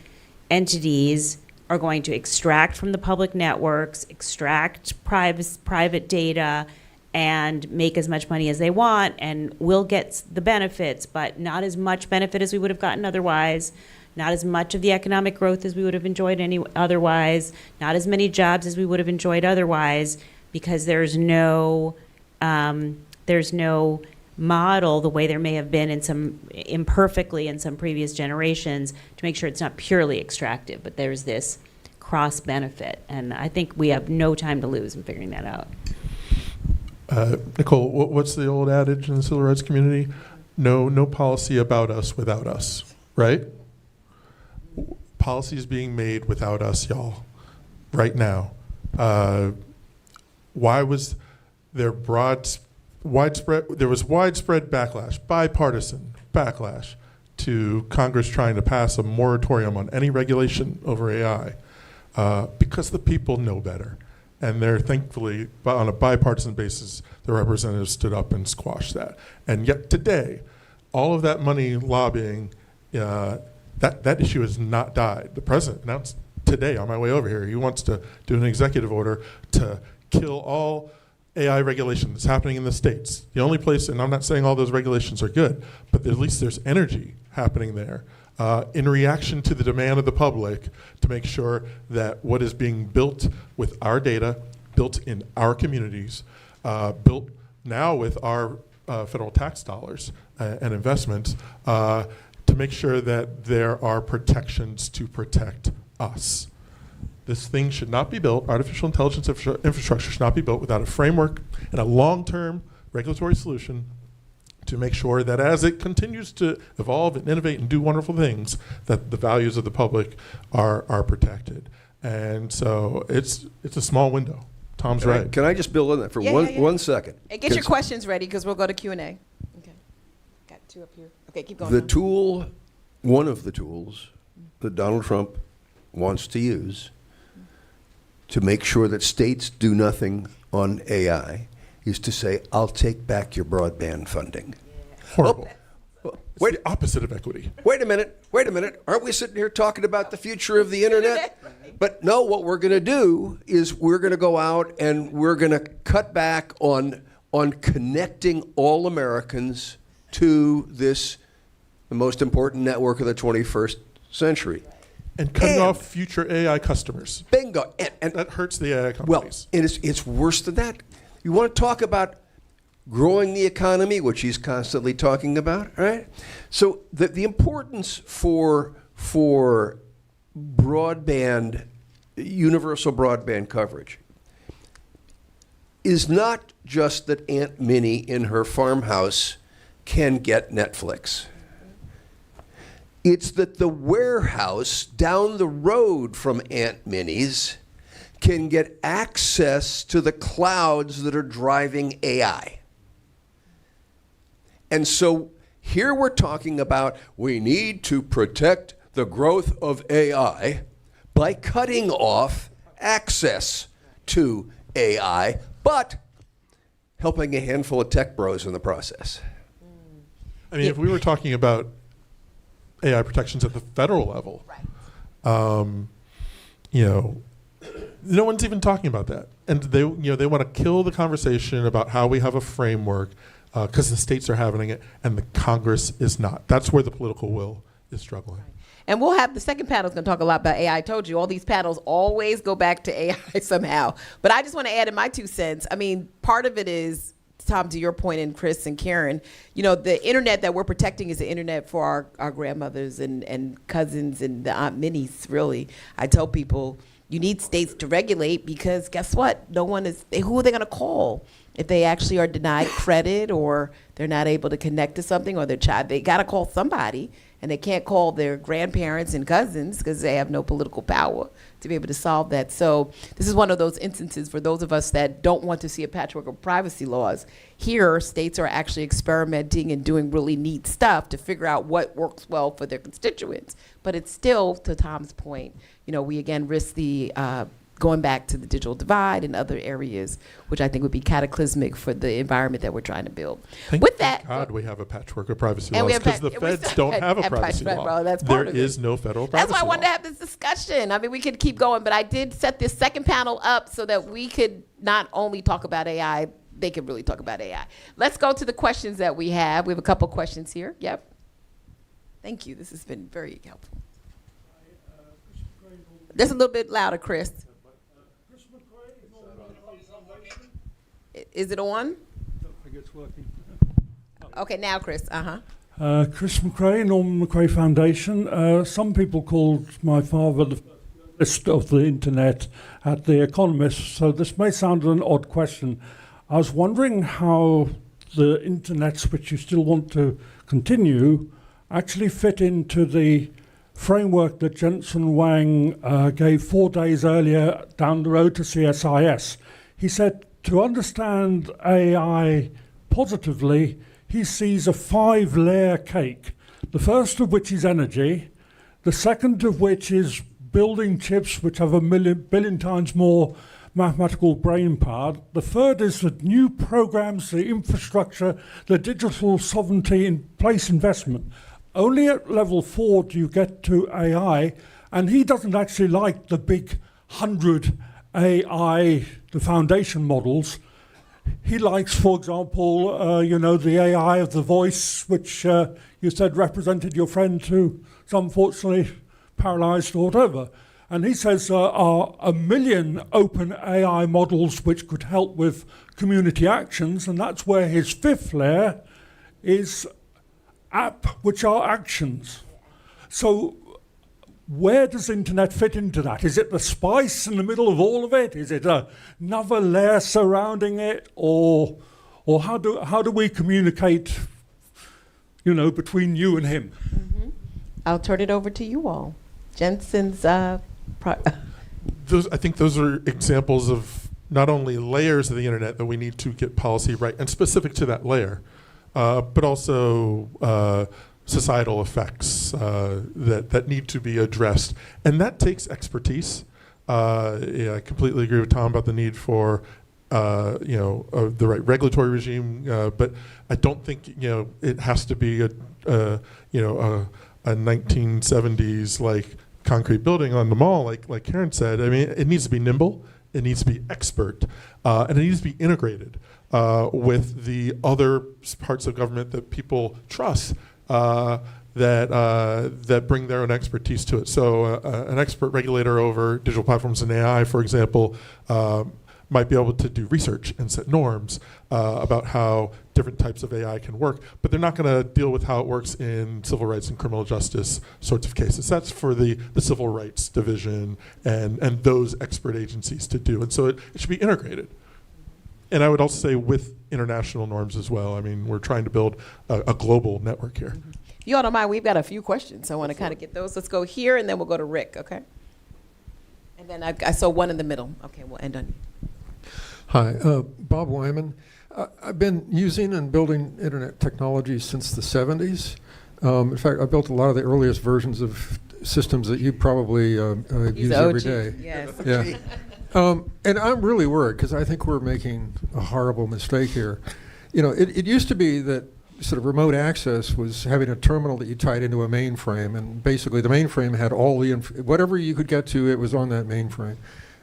entities are going to extract from the public networks, extract private data, and make as much money as they want, and we'll get the benefits, but not as much benefit as we would have gotten otherwise, not as much of the economic growth as we would have enjoyed otherwise, not as many jobs as we would have enjoyed otherwise, because there's no model the way there may have been in some imperfectly in some previous generations to make sure it's not purely extractive, but there's this cross benefit, and I think we have no time to lose in figuring that out. Nicole, what's the old adage in the civil rights community? No policy about us without us, right? Policy is being made without us, y'all, right now. Why was there widespread backlash, bipartisan backlash to Congress trying to pass a moratorium on any regulation over AI? Because the people know better. And they're thankfully, on a bipartisan basis, the representatives stood up and squashed that. And yet today, all of that money lobbying, that issue has not died. The president announced today on my way over here, he wants to do an executive order to kill all AI regulation that's happening in the states. The only place, and I'm not saying all those regulations are good, but at least there's energy happening there in reaction to the demand of the public to make sure that what is being built with our data, built in our communities, built now with our federal tax dollars and investments, to make sure that there are protections to protect us. This thing should not be built, artificial intelligence infrastructure should not be built without a framework and a long-term regulatory solution to make sure that as it continues to evolve and innovate and do wonderful things, that the values of the public are protected. And so it's a small window. Tom's right. Can I just build on that for Yeah. 1 second? And get your questions ready, because we'll go to Q&A. Okay. Got two up here. Okay, keep going. The now. tool, one of the tools that Donald Trump wants to use to make sure that states do nothing on AI is to say, I'll take back your broadband funding. Horrible. Oh, It's the opposite of equity. wait a minute. Aren't we sitting here talking about the future of the internet? But no, what we're going to do is we're going to go out and we're going to cut back on connecting all Americans to the most important network of the 21st century. And cutting And- off future AI customers. Bingo. And That hurts the AI well, companies. and it's worse than that. You want to talk about growing the economy, which he's constantly talking about, right? So the importance for broadband, universal broadband coverage is not just that Aunt Minnie in her farmhouse can get Netflix. It's that the warehouse down the road from Aunt Minnie's can get access to the clouds that are driving AI. And so here we're talking about we need to protect the growth of AI by cutting off access to AI, but helping a handful of tech bros in the process. I mean, if we were talking about AI protections at the federal level, no one's even talking about that, and they want to kill the conversation about how we have a framework because the states are having it and the Congress is not. That's where the political will is struggling. And we'll have the second panel is going to talk a lot about AI. I told you all these panels always go back to AI somehow. But I just want to add in my 2 cents. I mean, part of it is, Tom, to your point, and Chris and Karen, the internet that we're protecting is the internet for our grandmothers and cousins and the Aunt Minnies, really. I tell people, you need states to regulate because guess what? Who are they going to call if they actually are denied credit or they're not able to connect to something or their child? They got to call somebody, and they can't call their grandparents and cousins because they have no political power to be able to solve that. So this is one of those instances for those of us that don't want to see a patchwork of privacy laws. Here, states are actually experimenting and doing really neat stuff to figure out what works well for their constituents. But it's still, to Tom's point, we again risk the going back to the digital divide and other areas, which I think would be cataclysmic for the environment that we're trying to build. Thank God we have a patchwork of privacy And we laws have because the pa- we feds still don't have a have privacy privacy law. law. That's part There of it. is no federal privacy That's why I wanted to law. have this discussion. I mean, we could keep going, but I did set this second panel up so that we could not only talk about AI, they could really talk about AI. Let's go to the questions that we have. We have a couple questions here. Yep. Thank you. This has been very helpful. Just a little bit louder, Chris. Is it on? I think it's working. Okay, now, Chris. Chris McRae, Norman McRae Foundation. Some people called my father the list of the internet at The Economist, so this may sound an odd question. I was wondering how the internets, which you still want to continue, actually fit into the framework that Jensen Wang gave 4 days earlier down the road to CSIS. He said to understand AI positively, he sees a 5-layer cake, the first of which is energy, the second of which is building chips which have a billion times more mathematical brain power. The third is the new programs, the infrastructure, the digital sovereignty in place investment. Only at level 4 do you get to AI, and he doesn't actually like the big 100 AI, the foundation models. He likes, for example, the AI of the voice, which you said represented your friend who's unfortunately paralyzed or whatever. And he says there are 1 million open AI models which could help with community actions, and that's where his 5th layer is app, which are actions. So where does the internet fit into that? Is it the spice in the middle of all of it? Is it another layer surrounding it? Or how do we communicate, between you and him? Mm-hmm. I'll turn it over to you all. Jensen's I think those are examples of not only layers of the internet that we need to get policy right and specific to that layer, but also societal effects that need to be addressed. And that takes expertise. I completely agree with Tom about the need for the right regulatory regime, but I don't think it has to be a 1970s like concrete building on the mall, like Karen said. I mean, it needs to be nimble, it needs to be expert, and it needs to be integrated with the other parts of government that people trust that bring their own expertise to it. So an expert regulator over digital platforms and AI, for example, might be able to do research and set norms about how different types of AI can work, but they're not going to deal with how it works in civil rights and criminal justice sorts of cases. That's for the civil rights division and those expert agencies to do. And so it should be integrated. And I would also say with international norms as well. I mean, we're trying to build a global network here. If you all don't mind, we've got a few questions. I want to kind of get those. Let's go here, and then we'll go to Rick, okay? And then I saw one in the middle. Okay, we'll end on you. Hi, Bob Wyman. I've been using and building internet technology since the 70s. In fact, I built a lot of the earliest versions of systems that you probably use every day. Yes. Yeah. And I'm really worried because I think we're making a horrible mistake here. It used to be that sort of remote access was having a terminal that you tied into a mainframe, and basically the mainframe had all the whatever you could get to, it was on that mainframe.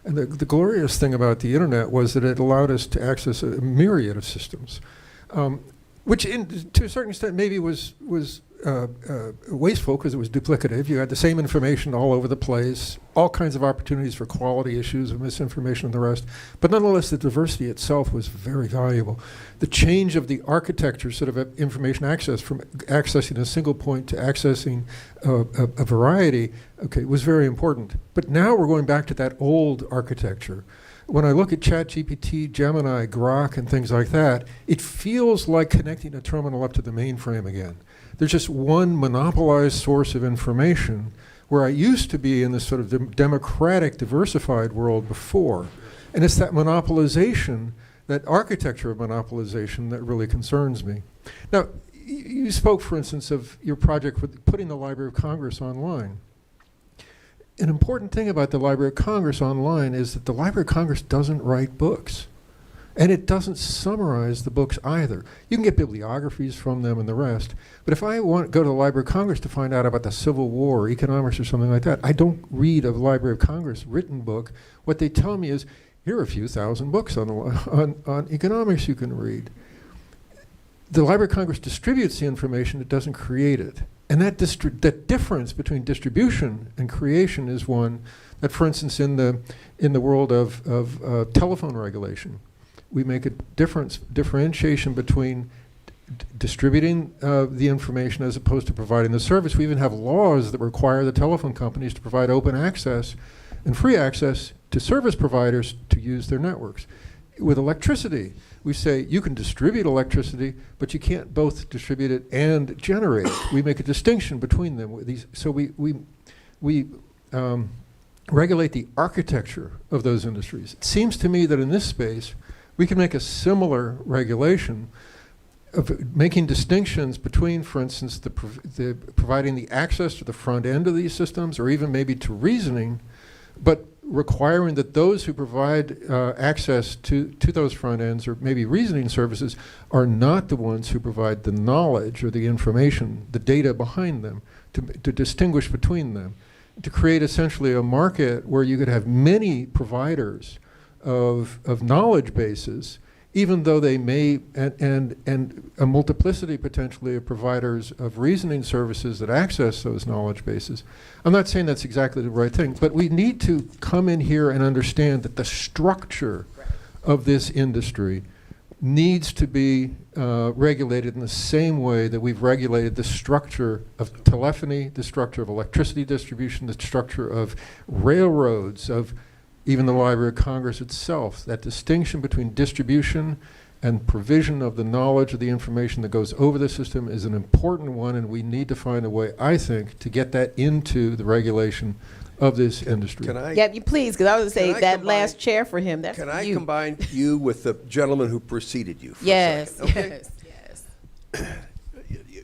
And the glorious thing about the internet was that it allowed us to access a myriad of systems, which to a certain extent maybe was wasteful because it was duplicative. You had the same information all over the place, all kinds of opportunities for quality issues of misinformation and the rest. But nonetheless, the diversity itself was very valuable. The change of the architecture sort of information access from accessing a single point to accessing a variety, was very important. But now we're going back to that old architecture. When I look at ChatGPT, Gemini, Grok, and things like that, it feels like connecting a terminal up to the mainframe again. There's just one monopolized source of information where I used to be in this sort of democratic, diversified world before. And it's that monopolization, that architecture of monopolization that really concerns me. Now, you spoke, for instance, of your project with putting the Library of Congress online. An important thing about the Library of Congress online is that the Library of Congress doesn't write books. And it doesn't summarize the books either. You can get bibliographies from them and the rest, but if I go to the Library of Congress to find out about the Civil War or economics or something like that, I don't read a Library of Congress written book. What they tell me is, here are a few thousand books on economics you can read. the Library of Congress distributes the information, it doesn't create it. And that difference between distribution and creation is one that, for instance, in the world of telephone regulation, we make a differentiation between distributing the information as opposed to providing the service. We even have laws that require the telephone companies to provide open access and free access to service providers to use their networks. With electricity, we say you can distribute electricity, but you can't both distribute it and generate it. We make a distinction between them. So we regulate the architecture of those industries. It seems to me that in this space, we can make a similar regulation of making distinctions between, for instance, the providing the access to the front end of these systems, or even maybe to reasoning, but requiring that those who provide access to those front ends, or maybe reasoning services, are not the ones who provide the knowledge or the information, the data behind them, to distinguish between them, to create essentially a market where you could have many providers of knowledge bases, even though they may, and a multiplicity potentially of providers of reasoning services that access those knowledge bases. I'm not saying that's exactly the right thing, but we need to come in here and understand that the structure of this industry needs to be regulated in the same way that we've regulated the structure of telephony, the structure of electricity distribution, the structure of railroads, of even the Library of Congress itself. That distinction between distribution and provision of the knowledge of the information that goes over the system is an important one, and we need to find a way, I think, to get that into the regulation of this industry. Can I? Yeah, you please, because I was going to Can say I that combine- last chair for him, that's Can for I you. combine you with the gentleman who preceded you for Yes, a second? Okay? yes.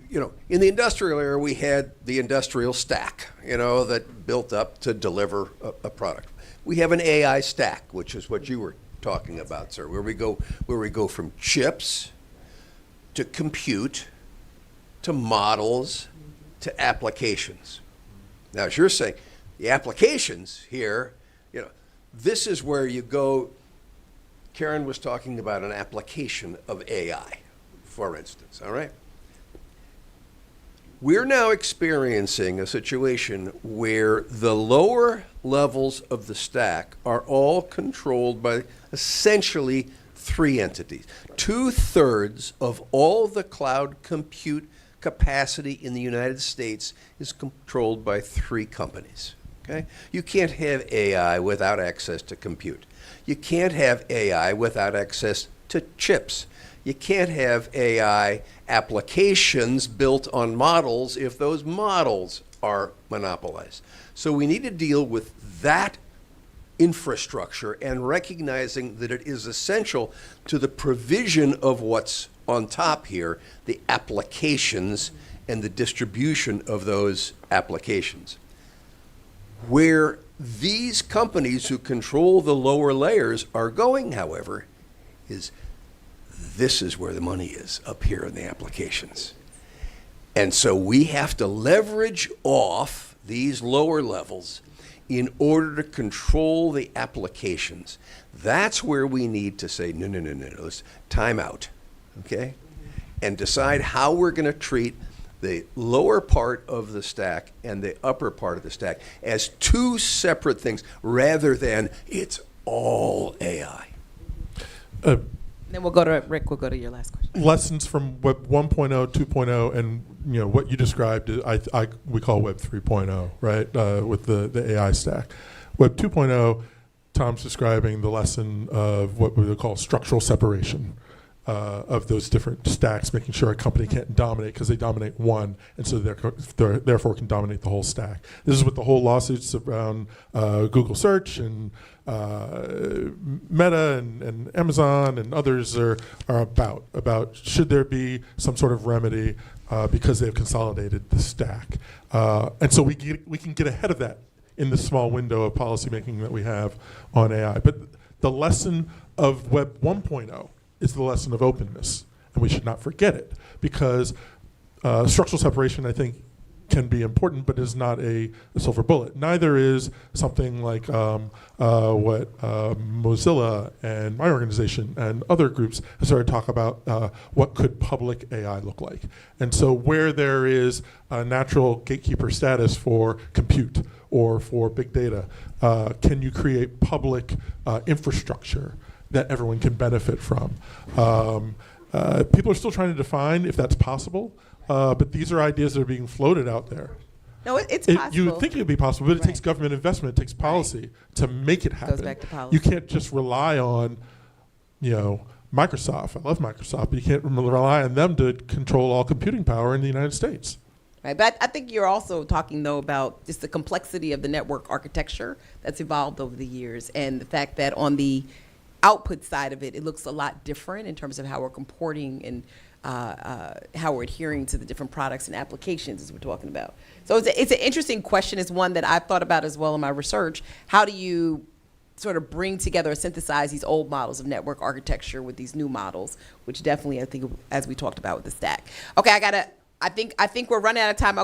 You know, in the industrial era, we had the industrial stack, you know, that built up to deliver a product. We have an AI stack, which is what you were talking about, sir, where we go from chips to compute to models to applications. Now, as you're saying, the applications here, you know, this is where you go. Karen was talking about an application of AI, for instance, all right? We're now experiencing a situation where the lower levels of the stack are all controlled by essentially three entities. 2/3 of all the cloud compute capacity in the United States is controlled by three companies. Okay? You can't have AI without access to compute. You can't have AI without access to chips. You can't have AI applications built on models if those models are monopolized. So we need to deal with that infrastructure and recognizing that it is essential to the provision of what's on top here, the applications and the distribution of those applications. Where these companies who control the lower layers are going, however, is this is where the money is, up here in the applications. And so we have to leverage off these lower levels in order to control the applications. That's where we need to say, no, let's time out, okay? And decide how we're going to treat the lower part of the stack and the upper part of the stack as two separate things rather than it's all AI. Then we'll go to, Rick, we'll go to your last question. Lessons from Web 1.0, 2.0, and what you described, we call Web 3.0, right? With the AI stack. Web 2.0, Tom's describing the lesson of what we would call structural separation of those different stacks, making sure a company can't dominate because they dominate one, and so therefore can dominate the whole stack. This is what the whole lawsuits around Google search and Meta and Amazon and others are about should there be some sort of remedy because they've consolidated the stack. And so we can get ahead of that in the small window of policymaking that we have on AI. But the lesson of Web 1.0 is the lesson of openness, and we should not forget it, because structural separation, I think, can be important, but is not a silver bullet. Neither is something like what Mozilla and my organization and other groups have started to talk about what could public AI look like. And so where there is a natural gatekeeper status for compute or for big data, can you create public infrastructure that everyone can benefit from? People are still trying to define if that's possible, but these are ideas that are being floated out there. No, it's possible. You would think it would be possible, but it takes Right. government investment, it takes policy to make it happen. back to policy. You can't just rely on, Microsoft. I love Microsoft, but you can't rely on them to control all computing power in the United States. Right, but I think you're also talking, though, about just the complexity of the network architecture that's evolved over the years, and the fact that on the output side of it, it looks a lot different in terms of how we're comporting and how we're adhering to the different products and applications as we're talking about. So it's an interesting question. It's one that I've thought about as well in my research. How do you sort of bring together or synthesize these old models of network architecture with these new models, which definitely, I think, as we talked about with the stack. Okay, I think we're running out of time.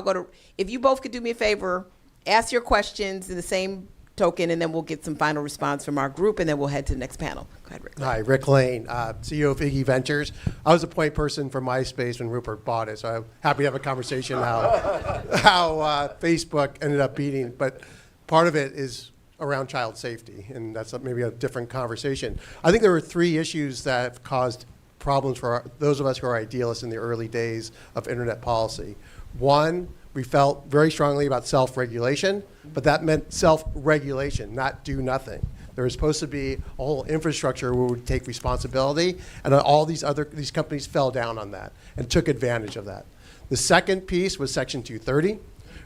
If you both could do me a favor, ask your questions in the same token, and then we'll get some final response from our group, and then we'll head to the next panel. Go ahead, Rick. Hi, Rick Lane, CEO of Iggy Ventures. I was a point person for MySpace when Rupert bought it, so I'm happy to have a conversation how Facebook ended up beating. But part of it is around child safety, and that's maybe a different conversation. I think there were 3 issues that have caused problems for those of us who are idealists in the early days of internet policy. One, we felt very strongly about self-regulation, but that meant self-regulation, not do nothing. There was supposed to be a whole infrastructure where we would take responsibility, and all these companies fell down on that and took advantage of that. The second piece was Section 230,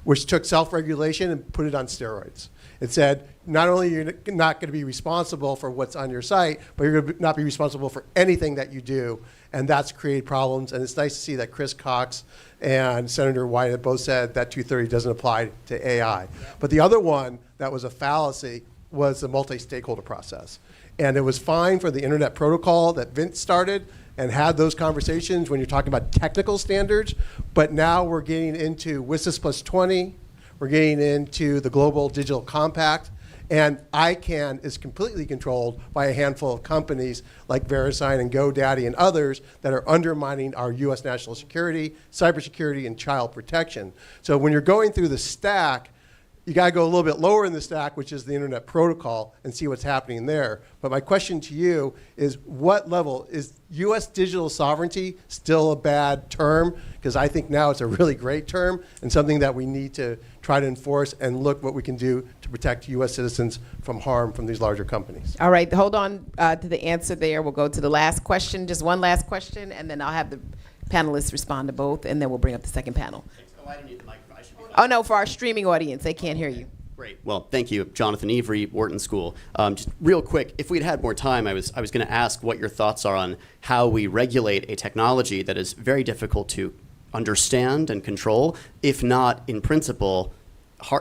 which took self-regulation and put it on steroids. It said, not only you're not going to be responsible for what's on your site, but you're going to not be responsible for anything that you do, and that's created problems. And it's nice to see that Chris Cox and Senator White have both said that 230 doesn't apply to AI. But the other one that was a fallacy was the multi-stakeholder process. And it was fine for the internet protocol that Vint started and had those conversations when you're talking about technical standards, but now we're getting into WSIS plus 20, we're getting into the Global Digital Compact, and ICANN is completely controlled by a handful of companies like VeriSign and GoDaddy and others that are undermining our U.S. national security, cybersecurity, and child protection. So when you're going through the stack, you got to go a little bit lower in the stack, which is the internet protocol, and see what's happening there. But my question to you is, what level is U.S. digital sovereignty still a bad term? Because I think now it's a really great term and something that we need to try to enforce and look what we can do to protect U.S. citizens from harm from these larger companies. All right, hold on to the answer there. We'll go to the last question, just one last question, and then I'll have the panelists respond to both, and then we'll bring up the second panel. Oh, I don't need the microphone. I should be fine. Oh, no, for our streaming audience, they can't hear you. Great. Well, thank you, Jonathan Avery, Wharton School. Just real quick, if we'd had more time, I was going to ask what your thoughts are on how we regulate a technology that is very difficult to understand and control, if not in principle,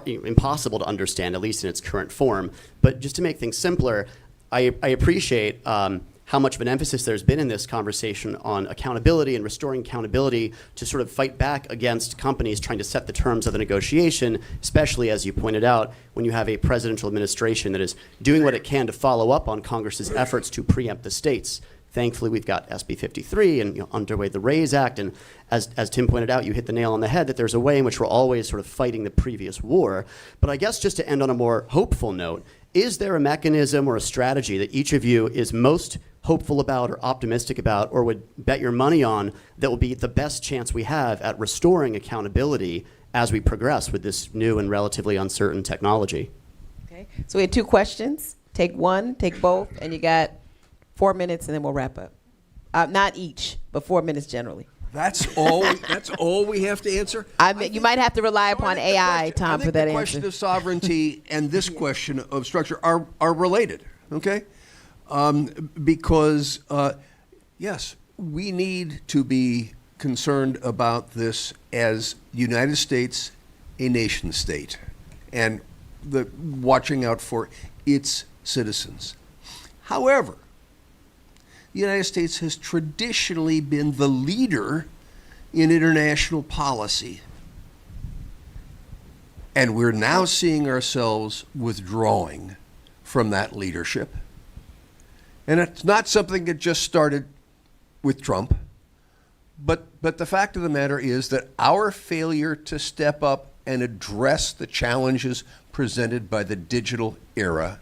impossible to understand, at least in its current form. But just to make things simpler, I appreciate how much of an emphasis there's been in this conversation on accountability and restoring accountability to sort of fight back against companies trying to set the terms of the negotiation, especially, as you pointed out, when you have a presidential administration that is doing what it can to follow up on Congress's efforts to preempt the states. Thankfully, we've got SB 53 and underway the RAISE Act. And as Tim pointed out, you hit the nail on the head that there's a way in which we're always sort of fighting the previous war. But I guess just to end on a more hopeful note, is there a mechanism or a strategy that each of you is most hopeful about or optimistic about or would bet your money on that will be the best chance we have at restoring accountability as we progress with this new and relatively uncertain technology? Okay, so we had 2 questions. Take one, take both, and you got 4 minutes, and then we'll wrap up. Not each, but 4 minutes generally. That's all. That's all we have to answer. You might have to rely upon AI, Tom, for that the answer. question of sovereignty and this question of structure are related. Okay, because yes, we need to be concerned about this as United States, a nation state, and watching out for its citizens. However, the United States has traditionally been the leader in international policy. And we're now seeing ourselves withdrawing from that leadership. And it's not something that just started with Trump. But the fact of the matter is that our failure to step up and address the challenges presented by the digital era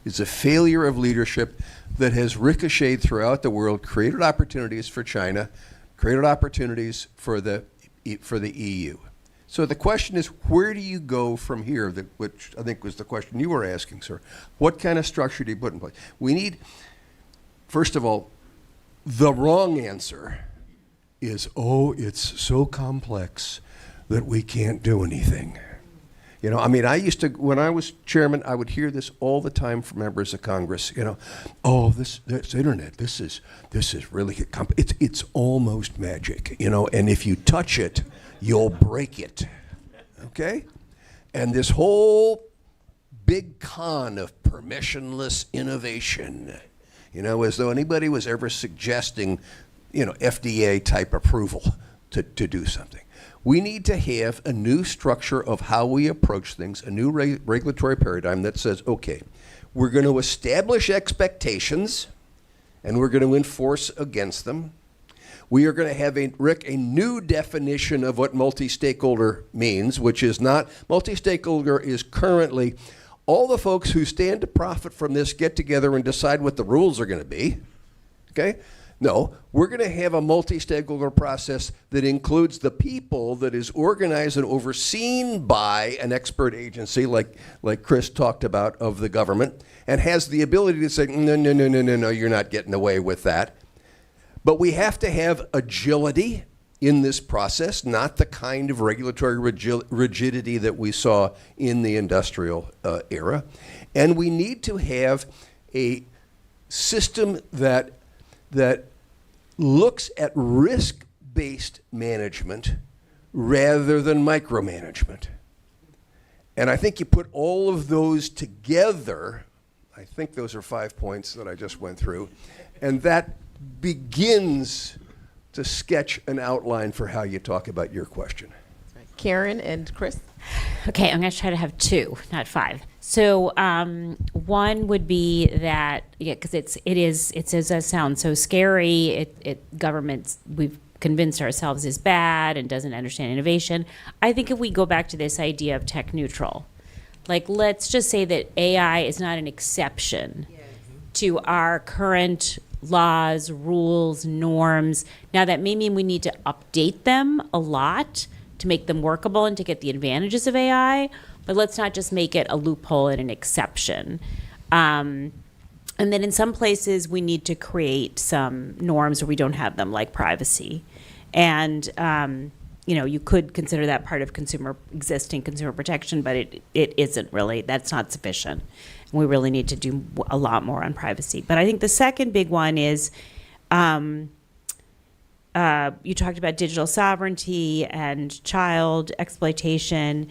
is a failure of leadership that has ricocheted throughout the world, created opportunities for China, created opportunities for the EU. So the question is, where do you go from here? Which I think was the question you were asking, sir. What kind of structure do you put in place? We need, first of all, the wrong answer is, oh, it's so complex that we can't do anything. You know, I mean, I used to, when I was chairman, I would hear this all the time from members of Congress, you know, oh, this internet, this is really, it's almost magic, you know, and if you touch it, you'll break it, okay? And this whole big con of permissionless innovation, you know, as though anybody was ever suggesting, you know, FDA type approval to do something. We need to have a new structure of how we approach things, a new regulatory paradigm that says, okay, we're going to establish expectations and we're going to enforce against them. We are going to have, Rick, a new definition of what multi-stakeholder means, which is not, multi-stakeholder is currently all the folks who stand to profit from this get together and decide what the rules are going to be, okay? No, we're going to have a multi-stakeholder process that includes the people, that is organized and overseen by an expert agency like Chris talked about of the government, and has the ability to say, no, you're not getting away with that. But we have to have agility in this process, not the kind of regulatory rigidity that we saw in the industrial era. And we need to have a system that looks at risk-based management rather than micromanagement. And I think you put all of those together, I think those are 5 points that I just went through, and that begins to sketch an outline for how you talk about your question. Karen and Chris? Okay, I'm going to try to have 2, not 5. So one would be that, yeah, because it does sound so scary. Governments, we've convinced ourselves is bad and doesn't understand innovation. I think if we go back to this idea of tech neutral, like let's just say that AI is not an exception to our current laws, rules, norms. Now that may mean we need to update them a lot to make them workable and to get the advantages of AI, but let's not just make it a loophole and an exception. And then in some places we need to create some norms where we don't have them, like privacy. And you could consider that part of existing consumer protection, but it isn't really. That's not sufficient. We really need to do a lot more on privacy. But I think the second big one is you talked about digital sovereignty and child exploitation.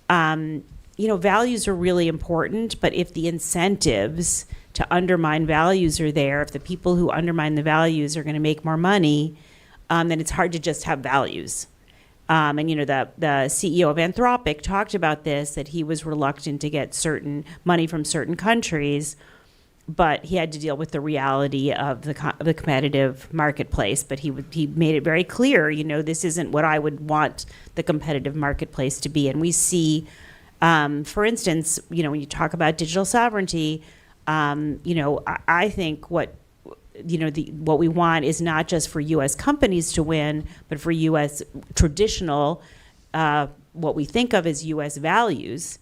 Values are really important, but if the incentives to undermine values are there, if the people who undermine the values are going to make more money, then it's hard to just have values. The CEO of Anthropic talked about this, that he was reluctant to get certain money from certain countries, but he had to deal with the reality of the competitive marketplace. But he made it very clear, this isn't what I would want the competitive marketplace to be. And we see, for instance, when you talk about digital sovereignty, I think what we want is not just for U.S. companies to win, but for U.S. traditional, what we think of as U.S. values,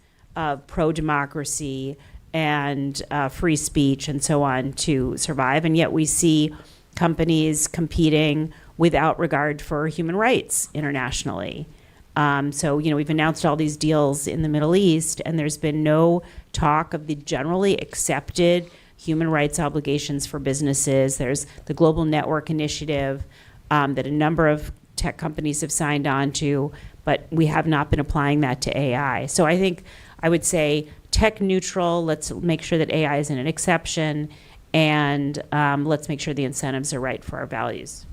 pro-democracy and free speech and so on to survive. And yet we see companies competing without regard for human rights internationally. We've announced all these deals in the Middle East, and there's been no talk of the generally accepted human rights obligations for businesses. There's the Global Network Initiative that a number of tech companies have signed on to, but we have not been applying that to AI. So I think I would say tech neutral, let's make sure that AI isn't an exception, and let's make sure the incentives are right for our values.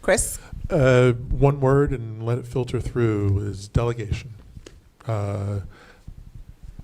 Chris? One word, and let it filter through, is delegation.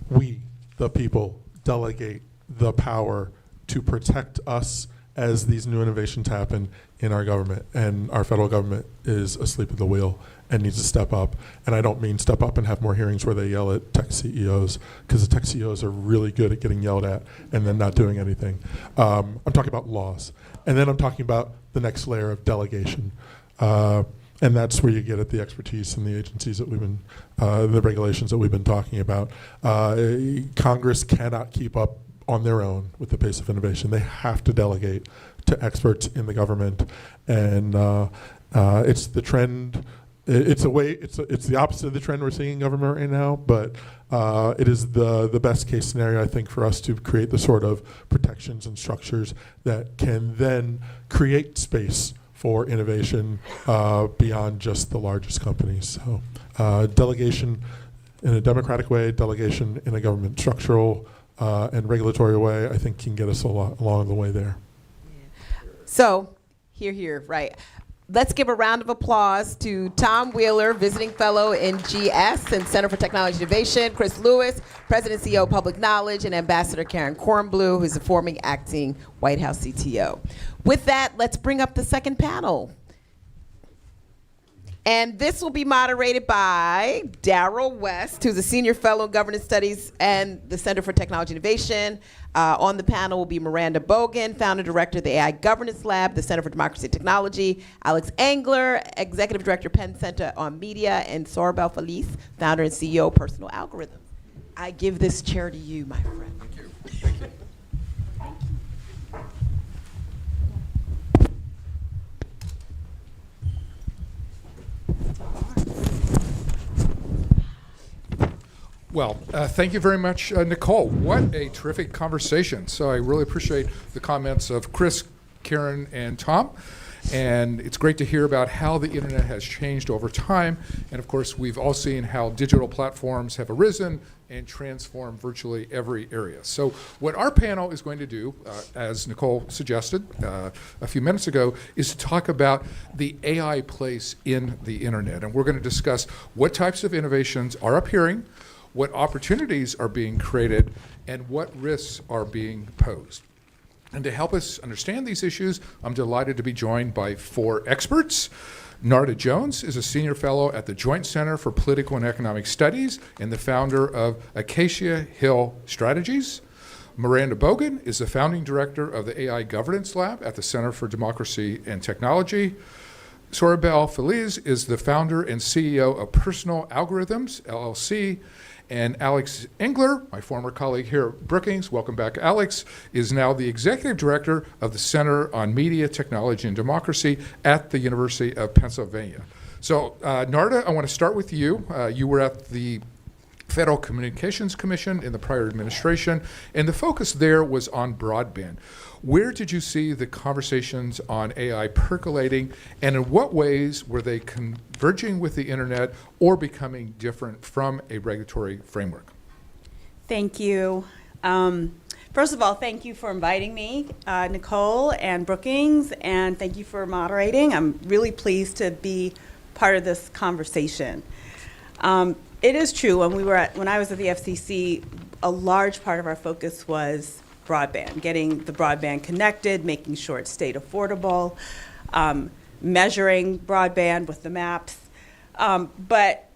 we, the people, delegate the power to protect us as these new innovations happen in our government. And our federal government is asleep at the wheel and needs to step up. And I don't mean step up and have more hearings where they yell at tech CEOs, because the tech CEOs are really good at getting yelled at and then not doing anything. I'm talking about laws. And then I'm talking about the next layer of delegation. And that's where you get at the expertise and the agencies that we've been, the regulations that we've been talking about. Congress cannot keep up on their own with the pace of innovation. They have to delegate to experts in the government, and it's the trend. It's the opposite of the trend we're seeing in government right now, but it is the best case scenario, I think, for us to create the sort of protections and structures that can then create space for innovation beyond just the largest companies. So delegation in a democratic way, delegation in a government structural and regulatory way, I think can get us a lot along the way there. So, here, right. Let's give a round of applause to Tom Wheeler, visiting fellow in GS and Center for Technology Innovation, Chris Lewis, President and CEO of Public Knowledge, and Ambassador Karen Kornblue, who's the former acting White House CTO. With that, let's bring up the second panel. And this will be moderated by Darrell West, who's a senior fellow in governance studies and the Center for Technology Innovation. On the panel will be Miranda Bogan, founder director of the AI Governance Lab, the Center for Democracy and Technology, Alex Engler, executive director, Penn Center on Media, and Sorabel Feliz, founder and CEO of Personal Algorithms. I give this chair to you, my friend. Thank you. Thank you. Well, thank you very much, Nicole. What a terrific conversation. So I really appreciate the comments of Chris, Karen, and Tom. And it's great to hear about how the internet has changed over time. And of course, we've all seen how digital platforms have arisen and transformed virtually every area. So what our panel is going to do, as Nicole suggested a few minutes ago, is to talk about the AI place in the internet. And we're going to discuss what types of innovations are appearing, what opportunities are being created, and what risks are being posed. And to help us understand these issues, I'm delighted to be joined by 4 experts. Narda Jones is a senior fellow at the Joint Center for Political and Economic Studies and the founder of Acacia Hill Strategies. Miranda Bogan is the founding director of the AI Governance Lab at the Center for Democracy and Technology. Sorabel Feliz is the founder and CEO of Personal Algorithms, LLC. And Alex Engler, my former colleague here at Brookings, welcome back, Alex, is now the executive director of the Center on Media, Technology, and Democracy at the University of Pennsylvania. So, Narda, I want to start with you. You were at the Federal Communications Commission in the prior administration, and the focus there was on broadband. Where did you see the conversations on AI percolating, and in what ways were they converging with the internet or becoming different from a regulatory framework? Thank you. First of all, thank you for inviting me, Nicole and Brookings, and thank you for moderating. I'm really pleased to be part of this conversation. It is true, when I was at the FCC, a large part of our focus was broadband, getting the broadband connected, making sure it stayed affordable, measuring broadband with the maps. But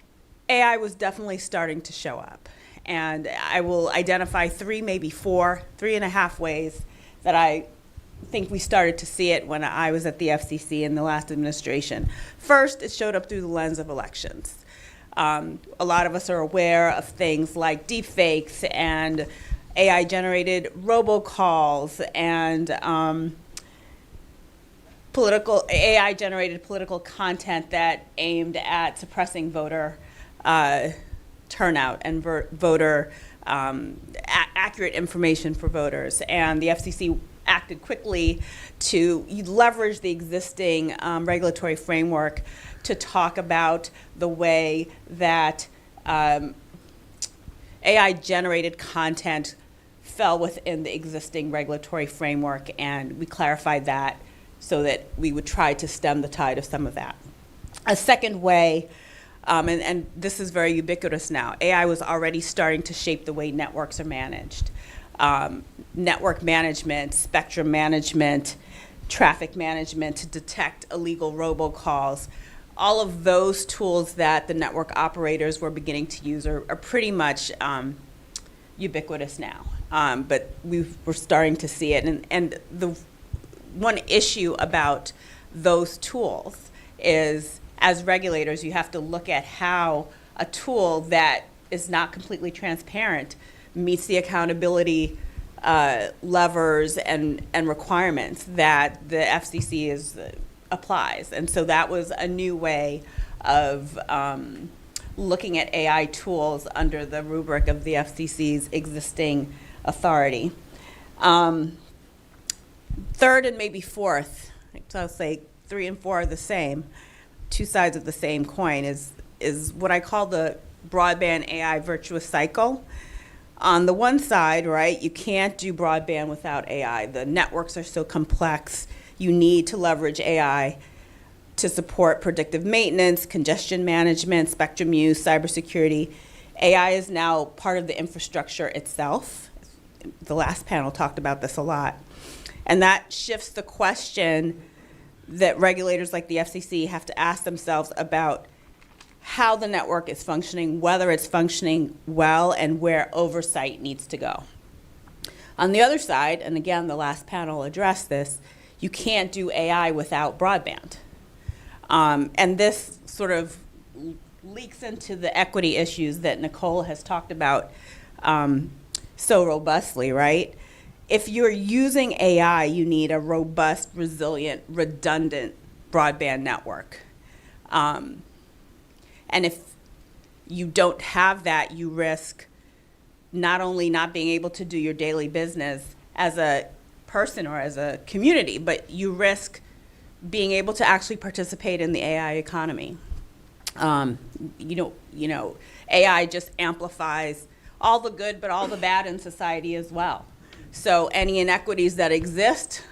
AI was definitely starting to show up. And I will identify 3, maybe 4, 3.5 ways that I think we started to see it when I was at the FCC in the last administration. First, it showed up through the lens of elections. A lot of us are aware of things like deepfakes and AI-generated robocalls and AI-generated political content that aimed at suppressing voter turnout and voter accurate information for voters. And the FCC acted quickly to leverage the existing regulatory framework to talk about the way that AI-generated content fell within the existing regulatory framework, and we clarified that so that we would try to stem the tide of some of that. A second way and this is very ubiquitous now. AI was already starting to shape the way networks are managed. Network management, spectrum management, traffic management to detect illegal robocalls. All of those tools that the network operators were beginning to use are pretty much ubiquitous now. But we're starting to see it. And the one issue about those tools is, as regulators, you have to look at how a tool that is not completely transparent meets the accountability levers and requirements that the FCC applies. And so that was a new way of looking at AI tools under the rubric of the FCC's existing authority. Third and maybe fourth, so I'll say 3 and 4 are the same, two sides of the same coin, is what I call the broadband AI virtuous cycle. On the one side, right, you can't do broadband without AI. The networks are so complex. You need to leverage AI to support predictive maintenance, congestion management, spectrum use, cybersecurity. AI is now part of the infrastructure itself. The last panel talked about this a lot. And that shifts the question that regulators like the FCC have to ask themselves about how the network is functioning, whether it's functioning well, and where oversight needs to go. On the other side, and again, the last panel addressed this, you can't do AI without broadband. And this sort of leaks into the equity issues that Nicol has talked about so robustly, right? If you're using AI, you need a robust, resilient, redundant broadband network. And if you don't have that, you risk not only not being able to do your daily business as a person or as a community, but you risk being able to actually participate in the AI economy. AI just amplifies all the good, but all the bad in society as well. So any inequities that exist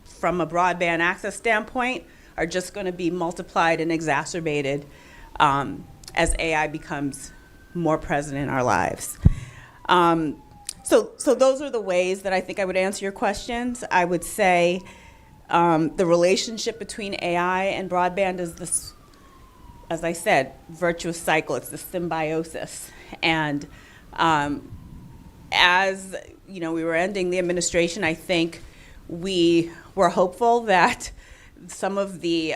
from a broadband access standpoint are just going to be multiplied and exacerbated as AI becomes more present in our lives. So those are the ways that I think I would answer your questions. I would say the relationship between AI and broadband is this, as I said, virtuous cycle. It's the symbiosis. And as we were ending the administration, I think we were hopeful that some of the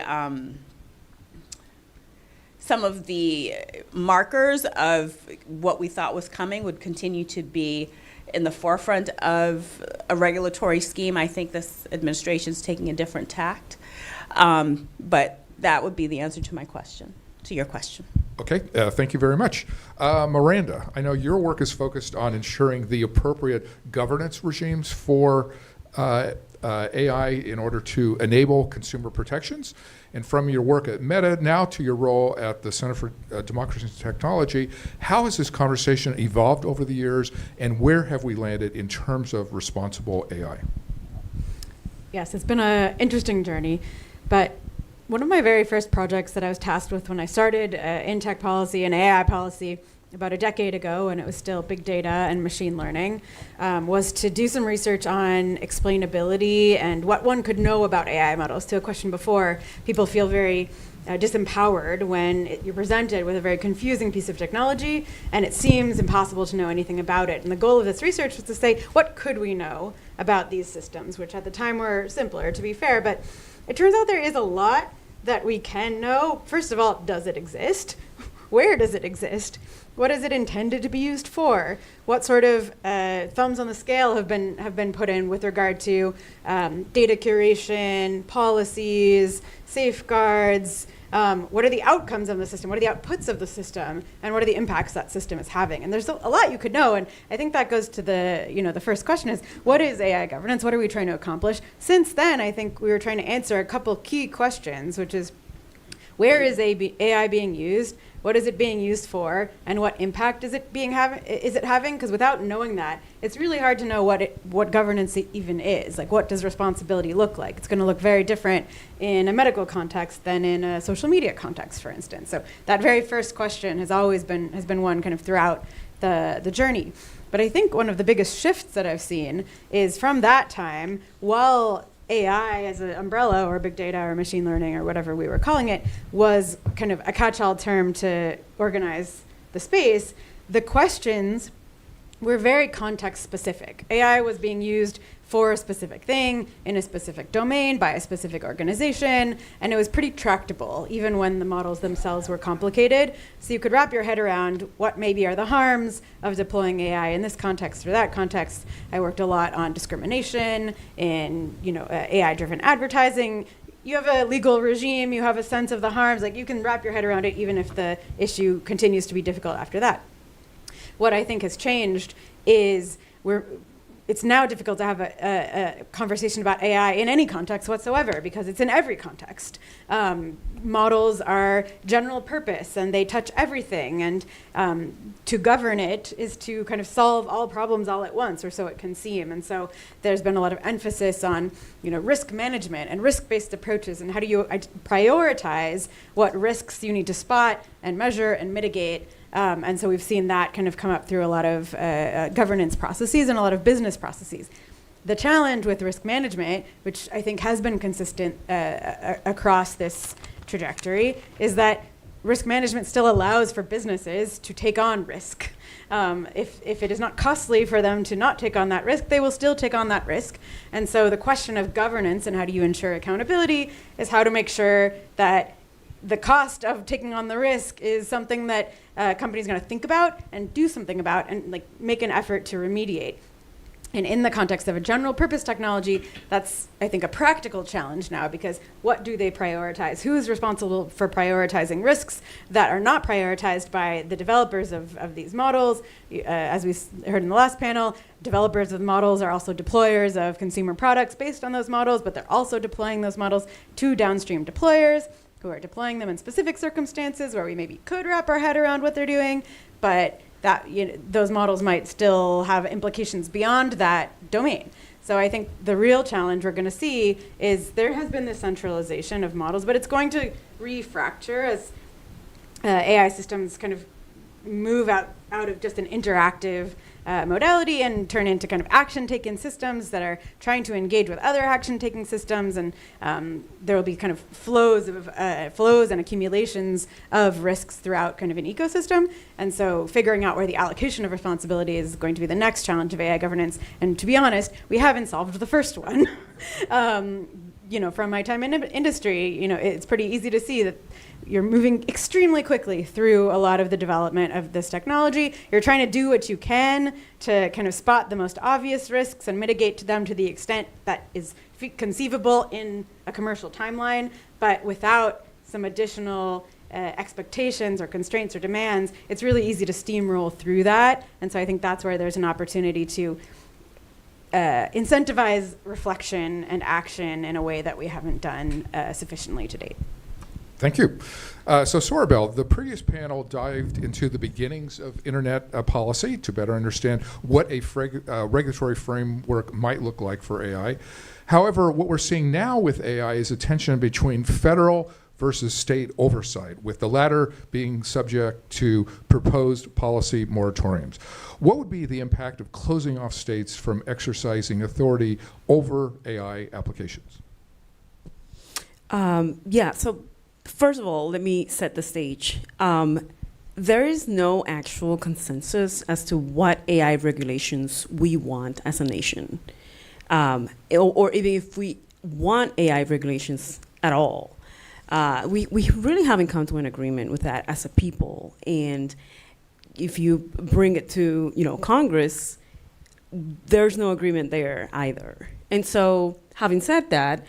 markers of what we thought was coming would continue to be in the forefront of a regulatory scheme. I think this administration's taking a different tact. But that would be the answer to your question. Okay, thank you very much. Miranda, I know your work is focused on ensuring the appropriate governance regimes for AI in order to enable consumer protections. And from your work at Meta now to your role at the Center for Democracy and Technology, how has this conversation evolved over the years, and where have we landed in terms of responsible AI? Yes, it's been an interesting journey, but one of my very first projects that I was tasked with when I started in tech policy and AI policy about a decade ago, and it was still big data and machine learning, was to do some research on explainability and what one could know about AI models. To a question before, people feel very disempowered when you're presented with a very confusing piece of technology and it seems impossible to know anything about it. And the goal of this research was to say, what could we know about these systems, which at the time were simpler, to be fair, but it turns out there is a lot that we can know. First of all, does it exist? Where does it exist? What is it intended to be used for? What sort of thumbs on the scale have been put in with regard to data curation, policies, safeguards? What are the outcomes of the system? What are the outputs of the system? And what are the impacts that system is having? And there's a lot you could know. And I think that goes to the first question is, what is AI governance? What are we trying to accomplish? Since then, I think we were trying to answer a couple key questions, which is, where is AI being used, what is it being used for, and what impact is it having? Because without knowing that, it's really hard to know what governance even is. Like, what does responsibility look like? It's going to look very different in a medical context than in a social media context, for instance. So that very first question has been one kind of throughout the journey. But I think one of the biggest shifts that I've seen is from that time, while AI as an umbrella, or big data or machine learning or whatever we were calling it, was kind of a catch-all term to organize the space, the questions were very context specific. AI was being used for a specific thing in a specific domain by a specific organization, and it was pretty tractable, even when the models themselves were complicated. So you could wrap your head around what maybe are the harms of deploying AI in this context or that context. I worked a lot on discrimination in AI-driven advertising. You have a legal regime, you have a sense of the harms, like you can wrap your head around it even if the issue continues to be difficult after that. What I think has changed is it's now difficult to have a conversation about AI in any context whatsoever, because it's in every context. Models are general purpose and they touch everything, and to govern it is to kind of solve all problems all at once, or so it can seem. And so there's been a lot of emphasis on risk management and risk-based approaches, and how do you prioritize what risks you need to spot and measure and mitigate. And so we've seen that kind of come up through a lot of governance processes and a lot of business processes. The challenge with risk management, which I think has been consistent across this trajectory, is that risk management still allows for businesses to take on risk. If it is not costly for them to not take on that risk, they will still take on that risk. And so the question of governance and how do you ensure accountability is how to make sure that the cost of taking on the risk is something that companies are going to think about and do something about, and like make an effort to remediate. And in the context of a general purpose technology, that's, I think, a practical challenge now, because what do they prioritize? Who is responsible for prioritizing risks that are not prioritized by the developers of these models? As we heard in the last panel, developers of models are also deployers of consumer products based on those models, but they're also deploying those models to downstream deployers who are deploying them in specific circumstances where we maybe could wrap our head around what they're doing, but that those models might still have implications beyond that domain. So I think the real challenge we're going to see is there has been this centralization of models, but it's going to refracture as AI systems kind of move out of just an interactive modality and turn into kind of action-taking systems that are trying to engage with other action-taking systems, and there will be kind of flows and accumulations of risks throughout kind of an ecosystem. And so figuring out where the allocation of responsibility is going to be the next challenge of AI governance. And to be honest, we haven't solved the first one. From my time in industry, it's pretty easy to see that you're moving extremely quickly through a lot of the development of this technology. You're trying to do what you can to kind of spot the most obvious risks and mitigate them to the extent that is conceivable in a commercial timeline, but without some additional expectations or constraints or demands, it's really easy to steamroll through that. And so I think that's where there's an opportunity to incentivize reflection and action in a way that we haven't done sufficiently to date. Thank you. So Sorabel, the previous panel dived into the beginnings of internet policy to better understand what a regulatory framework might look like for AI. However, what we're seeing now with AI is a tension between federal versus state oversight, with the latter being subject to proposed policy moratoriums. What would be the impact of closing off states from exercising authority over AI applications? So first of all, let me set the stage. There is no actual consensus as to what AI regulations we want as a nation, or even if we want AI regulations at all. We really haven't come to an agreement with that as a people. And if you bring it to Congress, there's no agreement there either. And so, having said that,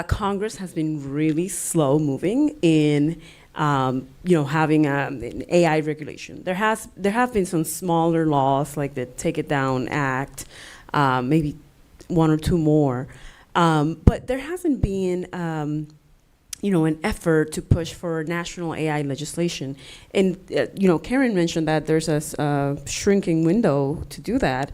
Congress has been really slow moving in having an AI regulation. There have been some smaller laws like the Take It Down Act, maybe one or two more, but there hasn't been an effort to push for national AI legislation. And, Karen mentioned that there's a shrinking window to do that.